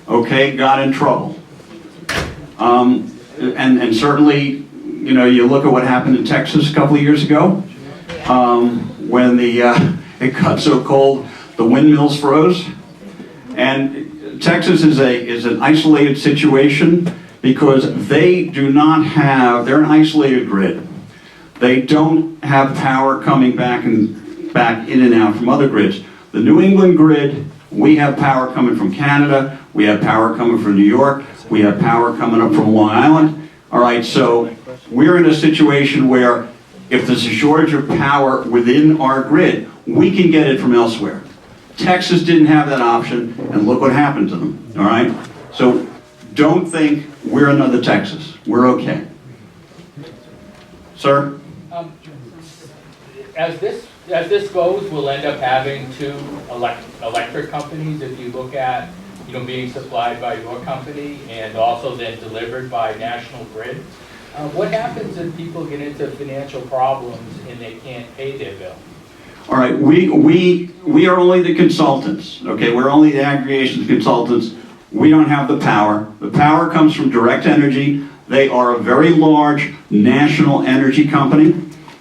S2: okay, got in trouble. And certainly, you know, you look at what happened in Texas a couple of years ago, when it got so cold, the windmills froze. And Texas is an isolated situation because they do not have, they're an isolated grid. They don't have power coming back in and out from other grids. The New England grid, we have power coming from Canada, we have power coming from New York, we have power coming up from Long Island. All right, so we're in a situation where if there's a shortage of power within our grid, we can get it from elsewhere. Texas didn't have that option, and look what happened to them, all right? So don't think we're another Texas. We're okay. Sir?
S16: As this goes, we'll end up having two electric companies if you look at, you know, being supplied by your company and also then delivered by National Grid. What happens if people get into financial problems and they can't pay their bill?
S2: All right, we are only the consultants, okay? We're only the aggregation consultants. We don't have the power. The power comes from Direct Energy. They are a very large national energy company,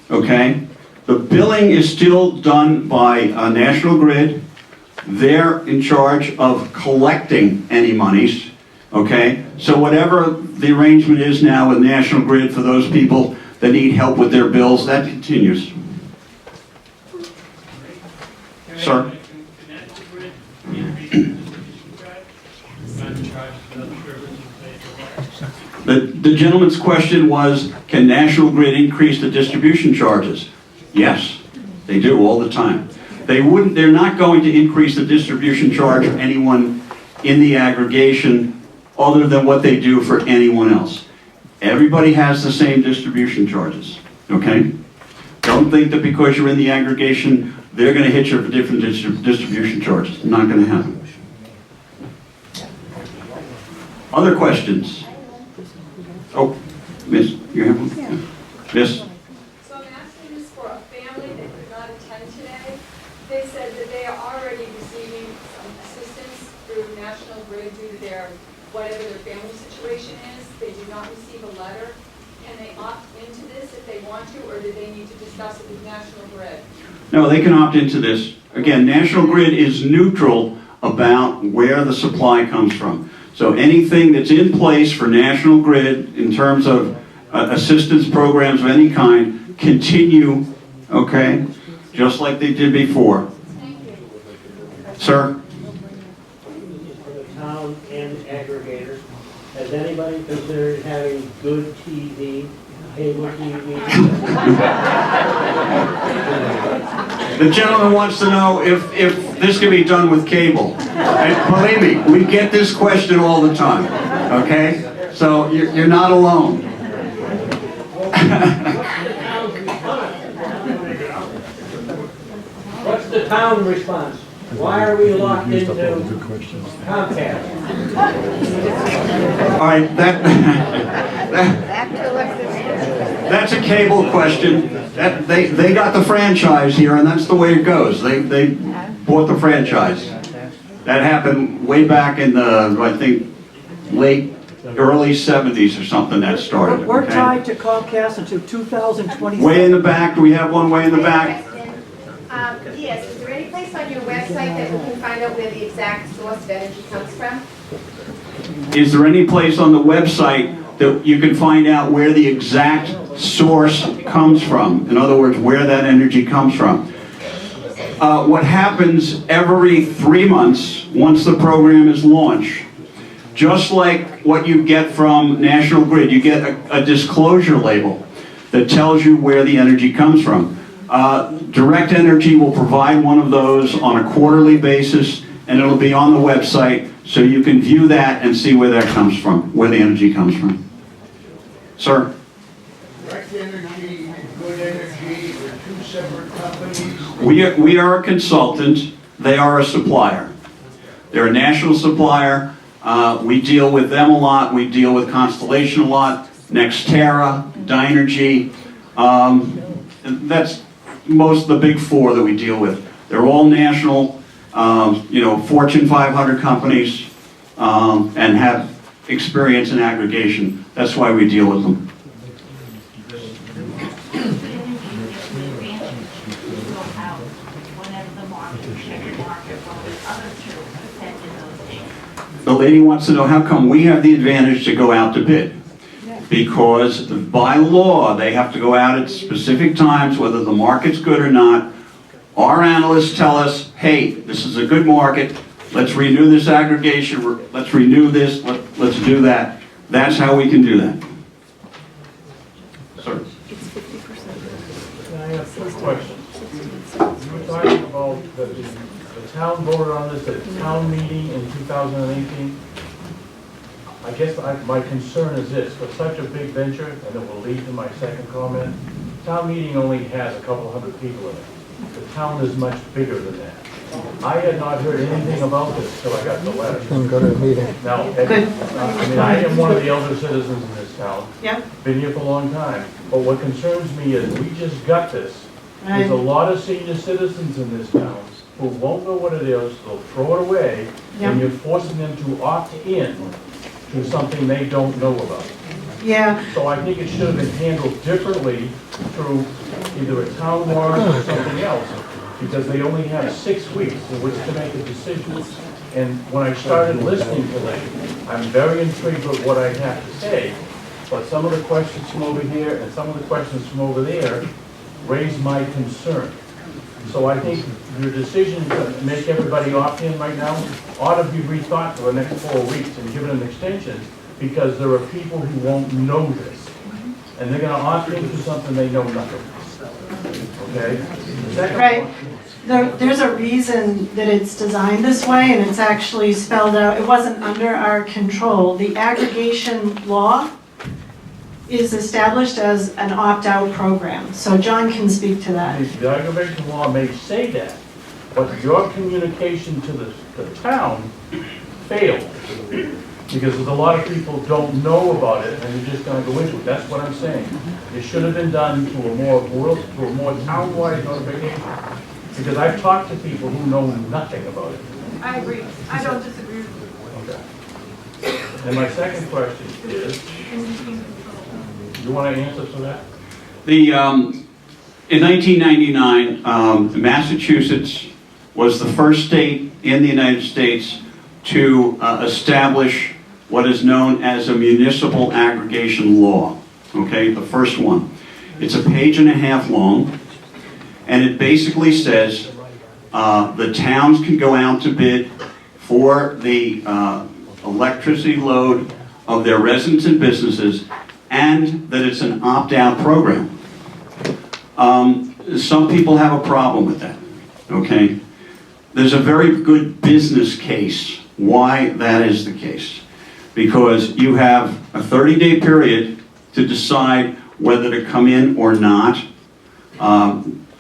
S2: okay? The billing is still done by National Grid. They're in charge of collecting any monies, okay? So whatever the arrangement is now with National Grid for those people that need help with their bills, that continues. Sir? The gentleman's question was, can National Grid increase the distribution charges? Yes, they do all the time. They're not going to increase the distribution charge for anyone in the aggregation other than what they do for anyone else. Everybody has the same distribution charges, okay? Don't think that because you're in the aggregation, they're going to hit you for different distribution charges. Not going to happen. Other questions? Oh, Miss, you have one? Yeah. Miss?
S17: So I'm asking this for a family that could not attend today. They said that they are already receiving some assistance through National Grid due to their, whatever their family situation is. They do not receive a letter. Can they opt into this if they want to, or do they need to discuss it with National Grid?
S2: No, they can opt into this. Again, National Grid is neutral about where the supply comes from. So anything that's in place for National Grid in terms of assistance programs of any kind continue, okay, just like they did before.
S17: Thank you.
S2: Sir?
S11: For the town and aggregator, has anybody considered having good TV, cable TV?
S2: The gentleman wants to know if this can be done with cable. And believe me, we get this question all the time, okay? So you're not alone.
S11: What's the town response? Why are we locked into Comcast?
S2: All right, that's a cable question. They got the franchise here, and that's the way it goes. They bought the franchise. That happened way back in the, I think, early 70s or something that started.
S12: We're
S2: okay?
S12: tied to Comcast until 2027.
S2: Way in the back. Do we have one way in the back?
S8: Yes, is there any place on your website that we can find out where the exact source of energy comes from?
S2: Is there any place on the website that you can find out where the exact source comes from? In other words, where that energy comes from. What happens every 3 months once the program is launched, just like what you get from National Grid, you get a disclosure label that tells you where the energy comes from. Direct Energy will provide one of those on a quarterly basis, and it'll be on the website, so you can view that and see where that comes from, where the energy comes from. Sir?
S10: Direct Energy and Good Energy are two separate companies.
S2: We are a consultant. They are a supplier. They're a national supplier. We deal with them a lot. We deal with Constellation a lot, Nextera, Dynergy. And that's most of the big four that we deal with. They're all national, Fortune 500 companies, and have experience in aggregation. That's why we deal with them. The lady wants to know how come we have the advantage to go out to bid. Because by law, they have to go out at specific times, whether the market's good or not. Our analysts tell us, hey, this is a good market, let's renew this aggregation, let's renew this, let's do that. That's how we can do that. Sir?
S18: Can I ask a question? You were talking about that the town voted on this at town meeting in 2018. I guess my concern is this, for such a big venture, and it will lead to my second comment, town meeting only has a couple hundred people in it. The town is much bigger than that. I had not heard anything about this till I got the letter.
S6: Go to the meeting.
S18: Now, I am one of the elder citizens in this town.
S1: Yep.
S18: Been here for a long time. But what concerns me is we just got this. There's a lot of senior citizens in this town who won't know what it is, they'll throw it away, and you're forcing them to opt in to something they don't know about.
S1: Yeah.
S18: So I think it should have been handled differently through either a town warrant or something else, because they only have 6 weeks in which to make a decision. And when I started listening to them, I'm very intrigued with what I have to say, but some of the questions from over here and some of the questions from over there raise my concern. So I think your decision to make everybody opt in right now ought to be rethought for the next 4 weeks and given an extension, because there are people who won't know this. And they're gonna opt into something they know nothing. Okay?
S1: Right. There's a reason that it's designed this way, and it's actually spelled out. It wasn't under our control. The aggregation law is established as an opt-out program. So John can speak to that.
S18: The aggregation law may say that, but your communication to the town failed. Because a lot of people don't know about it, and they're just gonna go into it. That's what I'm saying. It should have been done to a more town-wide notification. Because I've talked to people who know nothing about it.
S17: I agree. I don't disagree with you.
S18: Okay. And my second question is, you want to answer to that?
S2: In 1999, Massachusetts was the first state in the United States to establish what is known as a municipal aggregation law. Okay, the first one. It's a page-and-a-half long, and it basically says the towns can go out to bid for the electricity load of their residents and businesses, and that it's an opt-out program. Some people have a problem with that, okay? There's a very good business case why that is the case. Because you have a 30-day period to decide whether to come in or not.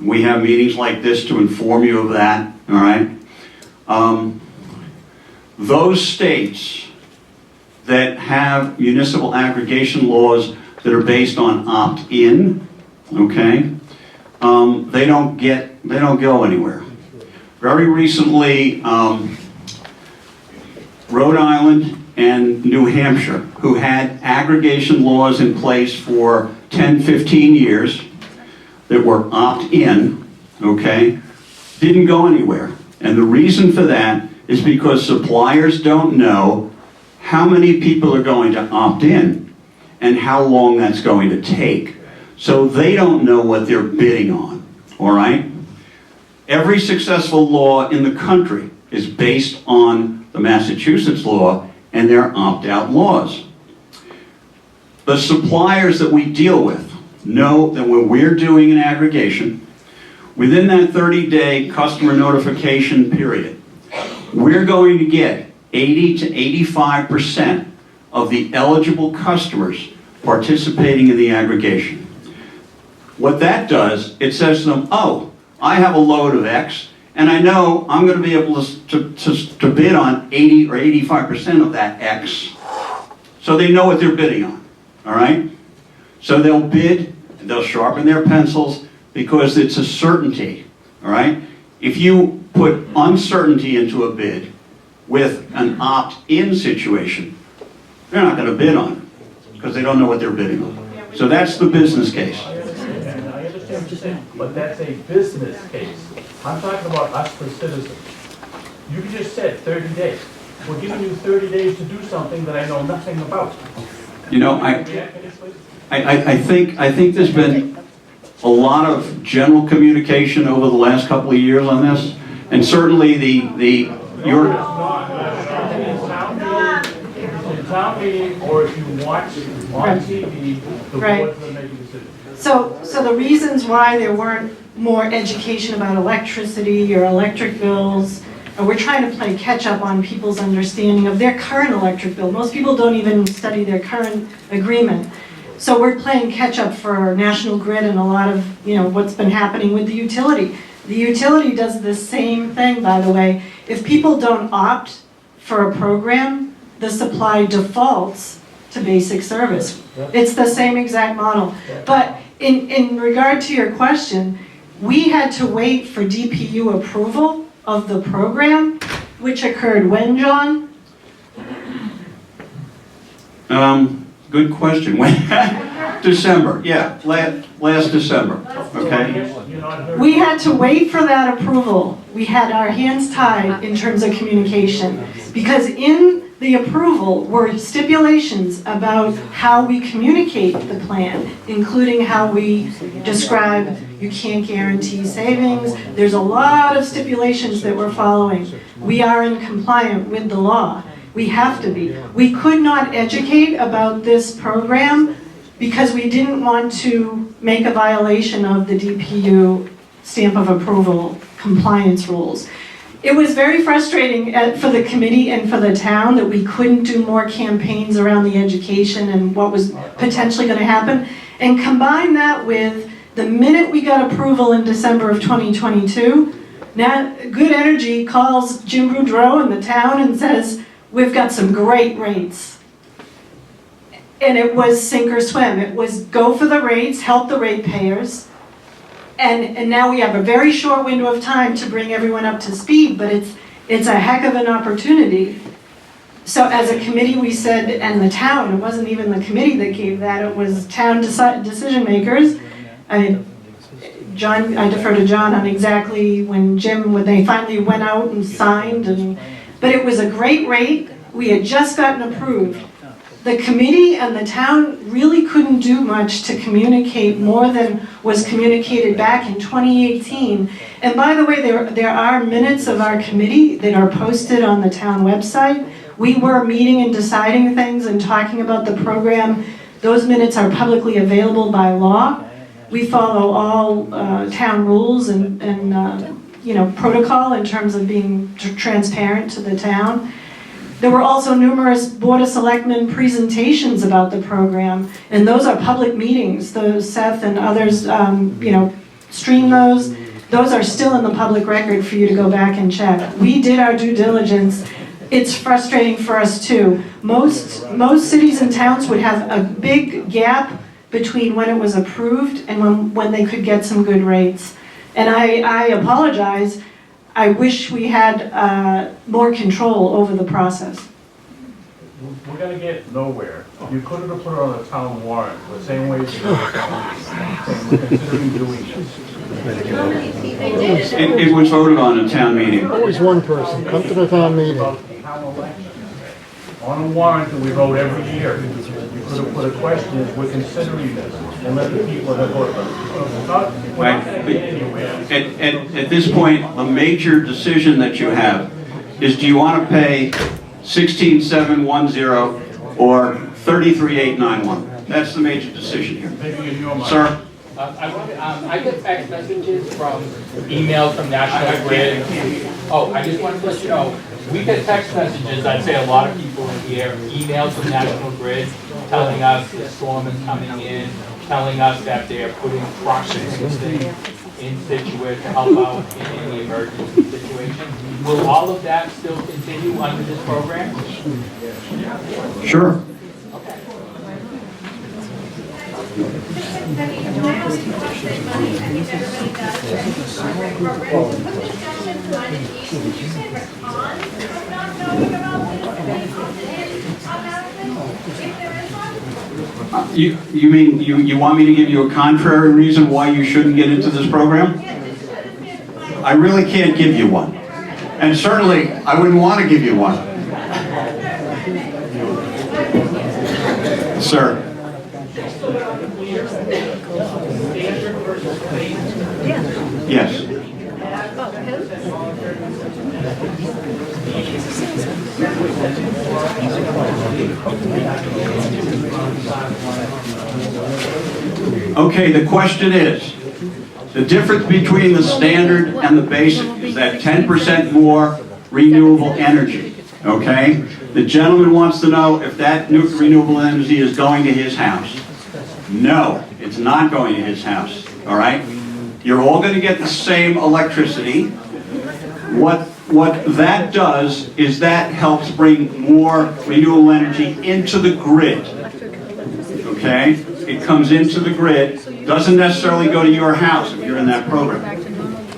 S2: We have meetings like this to inform you of that, all right? Those states that have municipal aggregation laws that are based on opt-in, okay, they don't go anywhere. Very recently, Rhode Island and New Hampshire, who had aggregation laws in place for 10, 15 years that were opt-in, okay, didn't go anywhere. And the reason for that is because suppliers don't know how many people are going to opt in and how long that's going to take. So they don't know what they're bidding on, all right? Every successful law in the country is based on the Massachusetts law and their opt-out laws. The suppliers that we deal with know that when we're doing an aggregation, within that 30-day customer notification period, we're going to get 80 to 85% of the eligible customers participating in the aggregation. What that does, it says to them, oh, I have a load of X, and I know I'm going to be able to bid on 80 or 85% of that X. So they know what they're bidding on, all right? So they'll bid, and they'll sharpen their pencils, because it's a certainty, all right? If you put uncertainty into a bid with an opt-in situation, they're not going to bid on it, because they don't know what they're bidding on. So that's the business case.
S18: I understand what you're saying, but that's a business case. I'm talking about us for citizens. You just said 30 days. We're giving you 30 days to do something that I know nothing about.
S2: You know, I think there's been a lot of general communication over the last couple of years on this, and certainly your
S18: town meeting, or if you watch on TV, the board's going to make a decision.
S1: So the reasons why there weren't more education about electricity or electric bills, and we're trying to play catch up on people's understanding of their current electric bill. Most people don't even study their current agreement. So we're playing catch up for National Grid and a lot of, what's been happening with the utility. The utility does the same thing, by the way. If people don't opt for a program, the supply defaults to basic service. It's the same exact model. But in regard to your question, we had to wait for DPU approval of the program, which occurred when, John?
S2: Good question. When? December, yeah, last December, okay?
S1: We had to wait for that approval. We had our hands tied in terms of communication, because in the approval were stipulations about how we communicate the plan, including how we describe you can't guarantee savings. There's a lot of stipulations that we're following. We are in compliance with the law. We have to be. We could not educate about this program because we didn't want to make a violation of the DPU stamp of approval compliance rules. It was very frustrating for the committee and for the town that we couldn't do more campaigns around the education and what was potentially going to happen. And combine that with the minute we got approval in December of 2022, now Good Energy calls Jim Boudreau and the town and says, we've got some great rates. And it was sink or swim. It was go for the rates, help the ratepayers. And now we have a very short window of time to bring everyone up to speed, but it's a heck of an opportunity. So as a committee, we said, and the town, it wasn't even the committee that gave that, it was town decision makers. I defer to John on exactly when they finally went out and signed, but it was a great rate. We had just gotten approved. The committee and the town really couldn't do much to communicate more than was communicated back in 2018. And by the way, there are minutes of our committee that are posted on the town website. We were meeting and deciding things and talking about the program. Those minutes are publicly available by law. We follow all town rules and protocol in terms of being transparent to the town. There were also numerous Board of Selectmen presentations about the program, and those are public meetings. Seth and others, stream those. Those are still in the public record for you to go back and check. We did our due diligence. It's frustrating for us too. Most cities and towns would have a big gap between when it was approved and when they could get some good rates. And I apologize. I wish we had more control over the process.
S18: We're going to get nowhere. You couldn't have put it on the town warrant the same way as you're considering doing this.
S2: It was voted on in town meeting.
S19: Always one person, come to the town meeting.
S18: On a warrant that we vote every year. You could have put a question, is we're considering this, and let the people that vote. We're not going to get anywhere.
S2: At this point, a major decision that you have is, do you want to pay $16,710 or $33,891? That's the major decision here. Sir?
S20: I get text messages from emails from National Grid. Oh, I just wanted to let you know, We get text messages, I'd say a lot of people in here, emails from National Grid telling us the storm is coming in, telling us that they're putting trucks and things in Situate to help out in any emergency situation. Will all of that still continue under this program?
S2: Sure.
S8: Can I ask you a question? I think everybody does this program. Put this gentleman to line at ease. Did you say the cons of not knowing about this automatically? If there is one?
S2: You want me to give you a contrary reason why you shouldn't get into this program? I really can't give you one. And certainly, I wouldn't want to give you one. Sir. Yes. Okay, the question is, the difference between the standard and the basic is that 10% more renewable energy, okay? The gentleman wants to know if that renewable energy is going to his house. No, it's not going to his house, all right? You're all going to get the same electricity. What that does is that helps bring more renewable energy into the grid, okay? It comes into the grid, doesn't necessarily go to your house if you're in that program,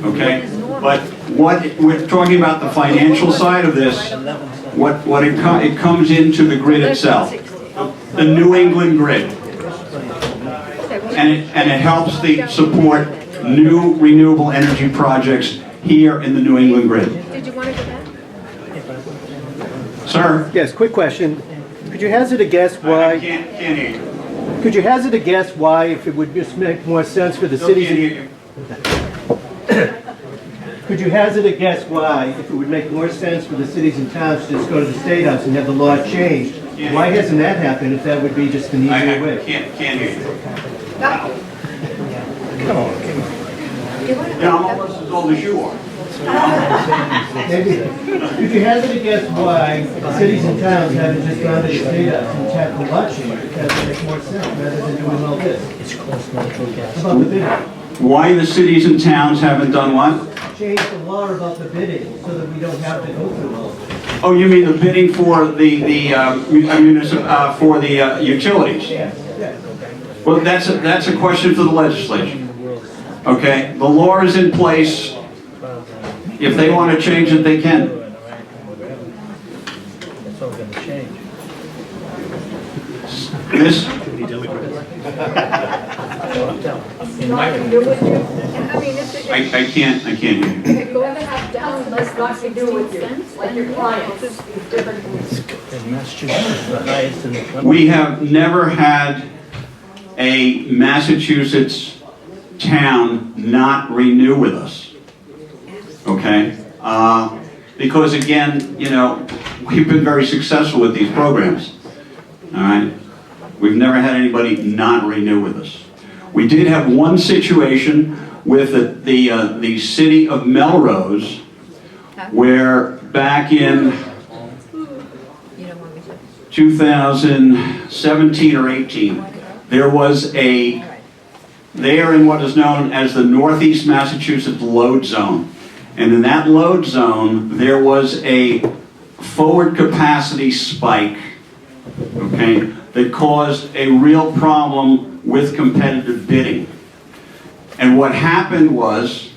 S2: okay? But what we're talking about, the financial side of this, it comes into the grid itself, the New England grid, and it helps support new renewable energy projects here in the New England grid.
S13: Did you want to go back?
S2: Sir?
S6: Yes, quick question. Could you hazard a guess why?
S2: I can't hear you.
S6: Could you hazard a guess why, if it would just make more sense for the cities? Could you hazard a guess why, if it would make more sense for the cities and towns to just go to the State House and have the law changed? Why hasn't that happened if that would be just an easier way?
S2: I can't hear you.
S6: Come on.
S2: Yeah, I'm almost as old as you are.
S6: Could you hazard a guess why cities and towns haven't just gone to the State House and tapped the law change? That would make more sense rather than doing all this. It's close natural gas. About the bidding.
S2: Why the cities and towns haven't done what?
S6: Change the law about the bidding so that we don't have to go through all this.
S2: Oh, you mean the bidding for the utilities?
S6: Yes.
S2: Well, that's a question for the legislature. Okay, the law is in place. If they want to change it, they can.
S6: It's all going to change.
S2: This. I can't hear you. We have never had a Massachusetts town not renew with us, okay? Because again, you know, we've been very successful with these programs, all right? We've never had anybody not renew with us. We did have one situation with the city of Melrose, where back in 2017 or 18, there was they are in what is known as the Northeast Massachusetts load zone. And in that load zone, there was a forward capacity spike, okay, that caused a real problem with competitive bidding. And what happened was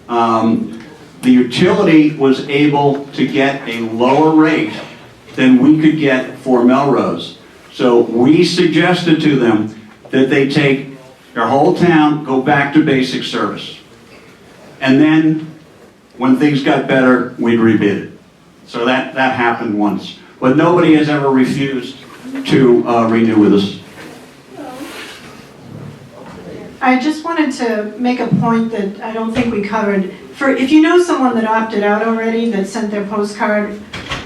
S2: the utility was able to get a lower rate than we could get for Melrose. So we suggested to them that they take their whole town, go back to basic service. And then when things got better, we'd rebid it. So that happened once. But nobody has ever refused to renew with us.
S1: I just wanted to make a point that I don't think we covered. If you know someone that opted out already, that sent their postcard,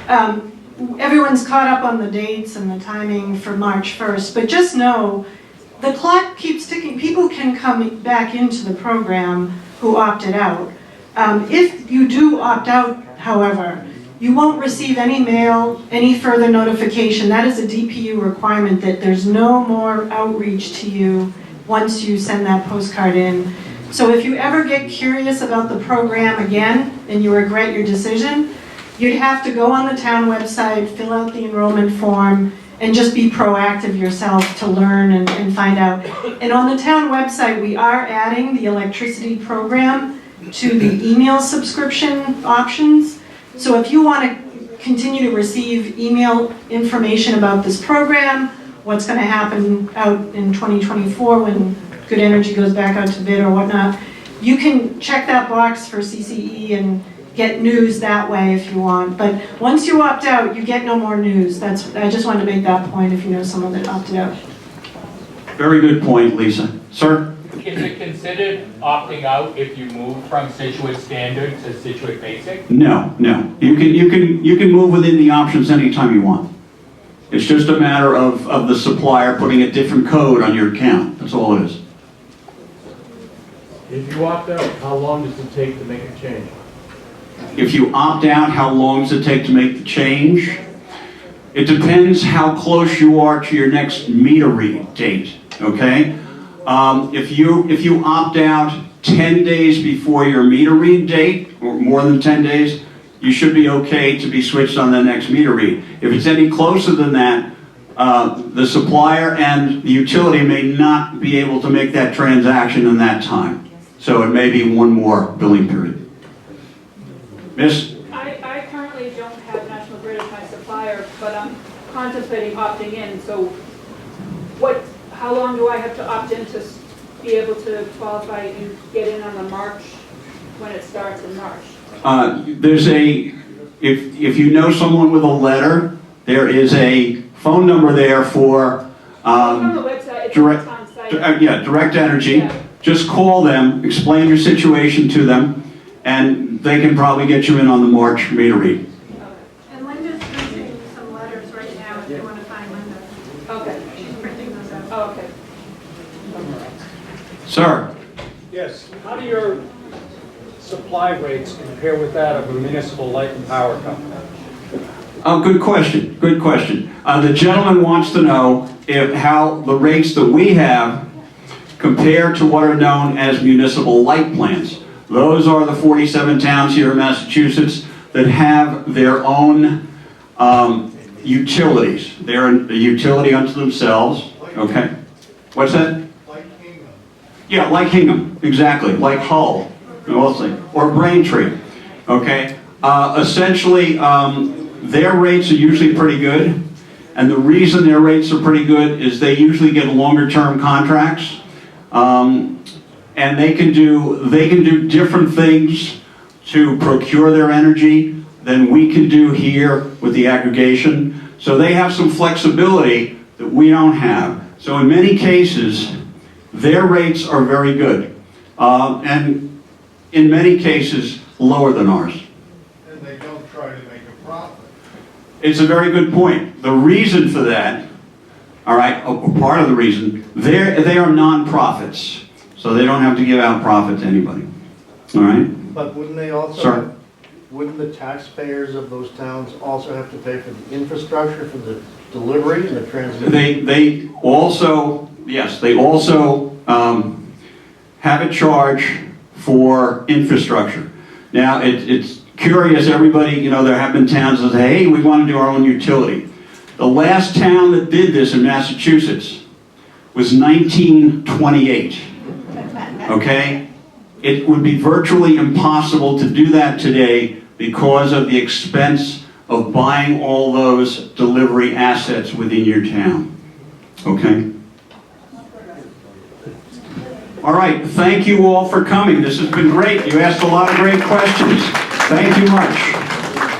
S1: everyone's caught up on the dates and the timing for March 1st, but just know the clock keeps ticking. People can come back into the program who opted out. If you do opt out, however, you won't receive any mail, any further notification. That is a DPU requirement, that there's no more outreach to you once you send that postcard in. So if you ever get curious about the program again and you regret your decision, you'd have to go on the town website, fill out the enrollment form, and just be proactive yourself to learn and find out. And on the town website, we are adding the electricity program to the email subscription options. So if you want to continue to receive email information about this program, what's going to happen out in 2024 when Good Energy goes back out to bid or whatnot, you can check that box for CCE and get news that way if you want. But once you opt out, you get no more news. I just wanted to make that point if you know someone that opted out.
S2: Very good point, Lisa. Sir?
S20: Is it considered opting out if you move from Situate Standard to Situate Basic?
S2: No, no. You can move within the options anytime you want. It's just a matter of the supplier putting a different code on your account. That's all it is.
S18: If you opt out, how long does it take to make a change?
S2: If you opt out, how long does it take to make the change? It depends how close you are to your next meter read date, okay? If you opt out 10 days before your meter read date, or more than 10 days, you should be okay to be switched on the next meter read. If it's any closer than that, the supplier and the utility may not be able to make that transaction in that time. So it may be one more billing period. Miss?
S17: I currently don't have National Grid as my supplier, but I'm contemplating opting in. So how long do I have to opt in to be able to qualify and get in on the March, when it starts in March?
S2: If you know someone with a letter, there is a phone number there for
S17: on the website, it's on site.
S2: Direct Energy.
S17: Yeah.
S2: Just call them, explain your situation to them, and they can probably get you in on the March meter read.
S1: And Linda's printing some letters right now if you want to find Linda.
S17: Okay.
S1: She's printing those out.
S17: Oh, okay.
S2: Sir?
S11: Yes, how do your supply rates compare with that of a municipal light and power company?
S2: Oh, good question, good question. The gentleman wants to know how the rates that we have compare to what are known as municipal light plants. Those are the 47 towns here in Massachusetts that have their own utilities. They're a utility unto themselves, okay? What's that?
S10: Like Hingham.
S2: Yeah, like Hingham, exactly, like Hull, mostly, or Braintree, okay? Essentially, their rates are usually pretty good, and the reason their rates are pretty good is they usually get longer-term contracts, and they can do different things to procure their energy than we can do here with the aggregation. So they have some flexibility that we don't have. So in many cases, their rates are very good, and in many cases, lower than ours.
S10: And they don't try to make a profit.
S2: It's a very good point. The reason for that, all right, part of the reason, they are non-profits, so they don't have to give out profit to anybody, all right?
S21: But wouldn't they also,
S2: Sir?
S21: wouldn't the taxpayers of those towns also have to pay for the infrastructure, for the delivery and the transmission?
S2: They also, yes, they also have a charge for infrastructure. Now, it's curious, everybody, there have been towns that say, hey, we want to do our own utility. The last town that did this in Massachusetts was 1928, okay? It would be virtually impossible to do that today because of the expense of buying all those delivery assets within your town, okay? All right, thank you all for coming. This has been great. You asked a lot of great questions. Thank you much.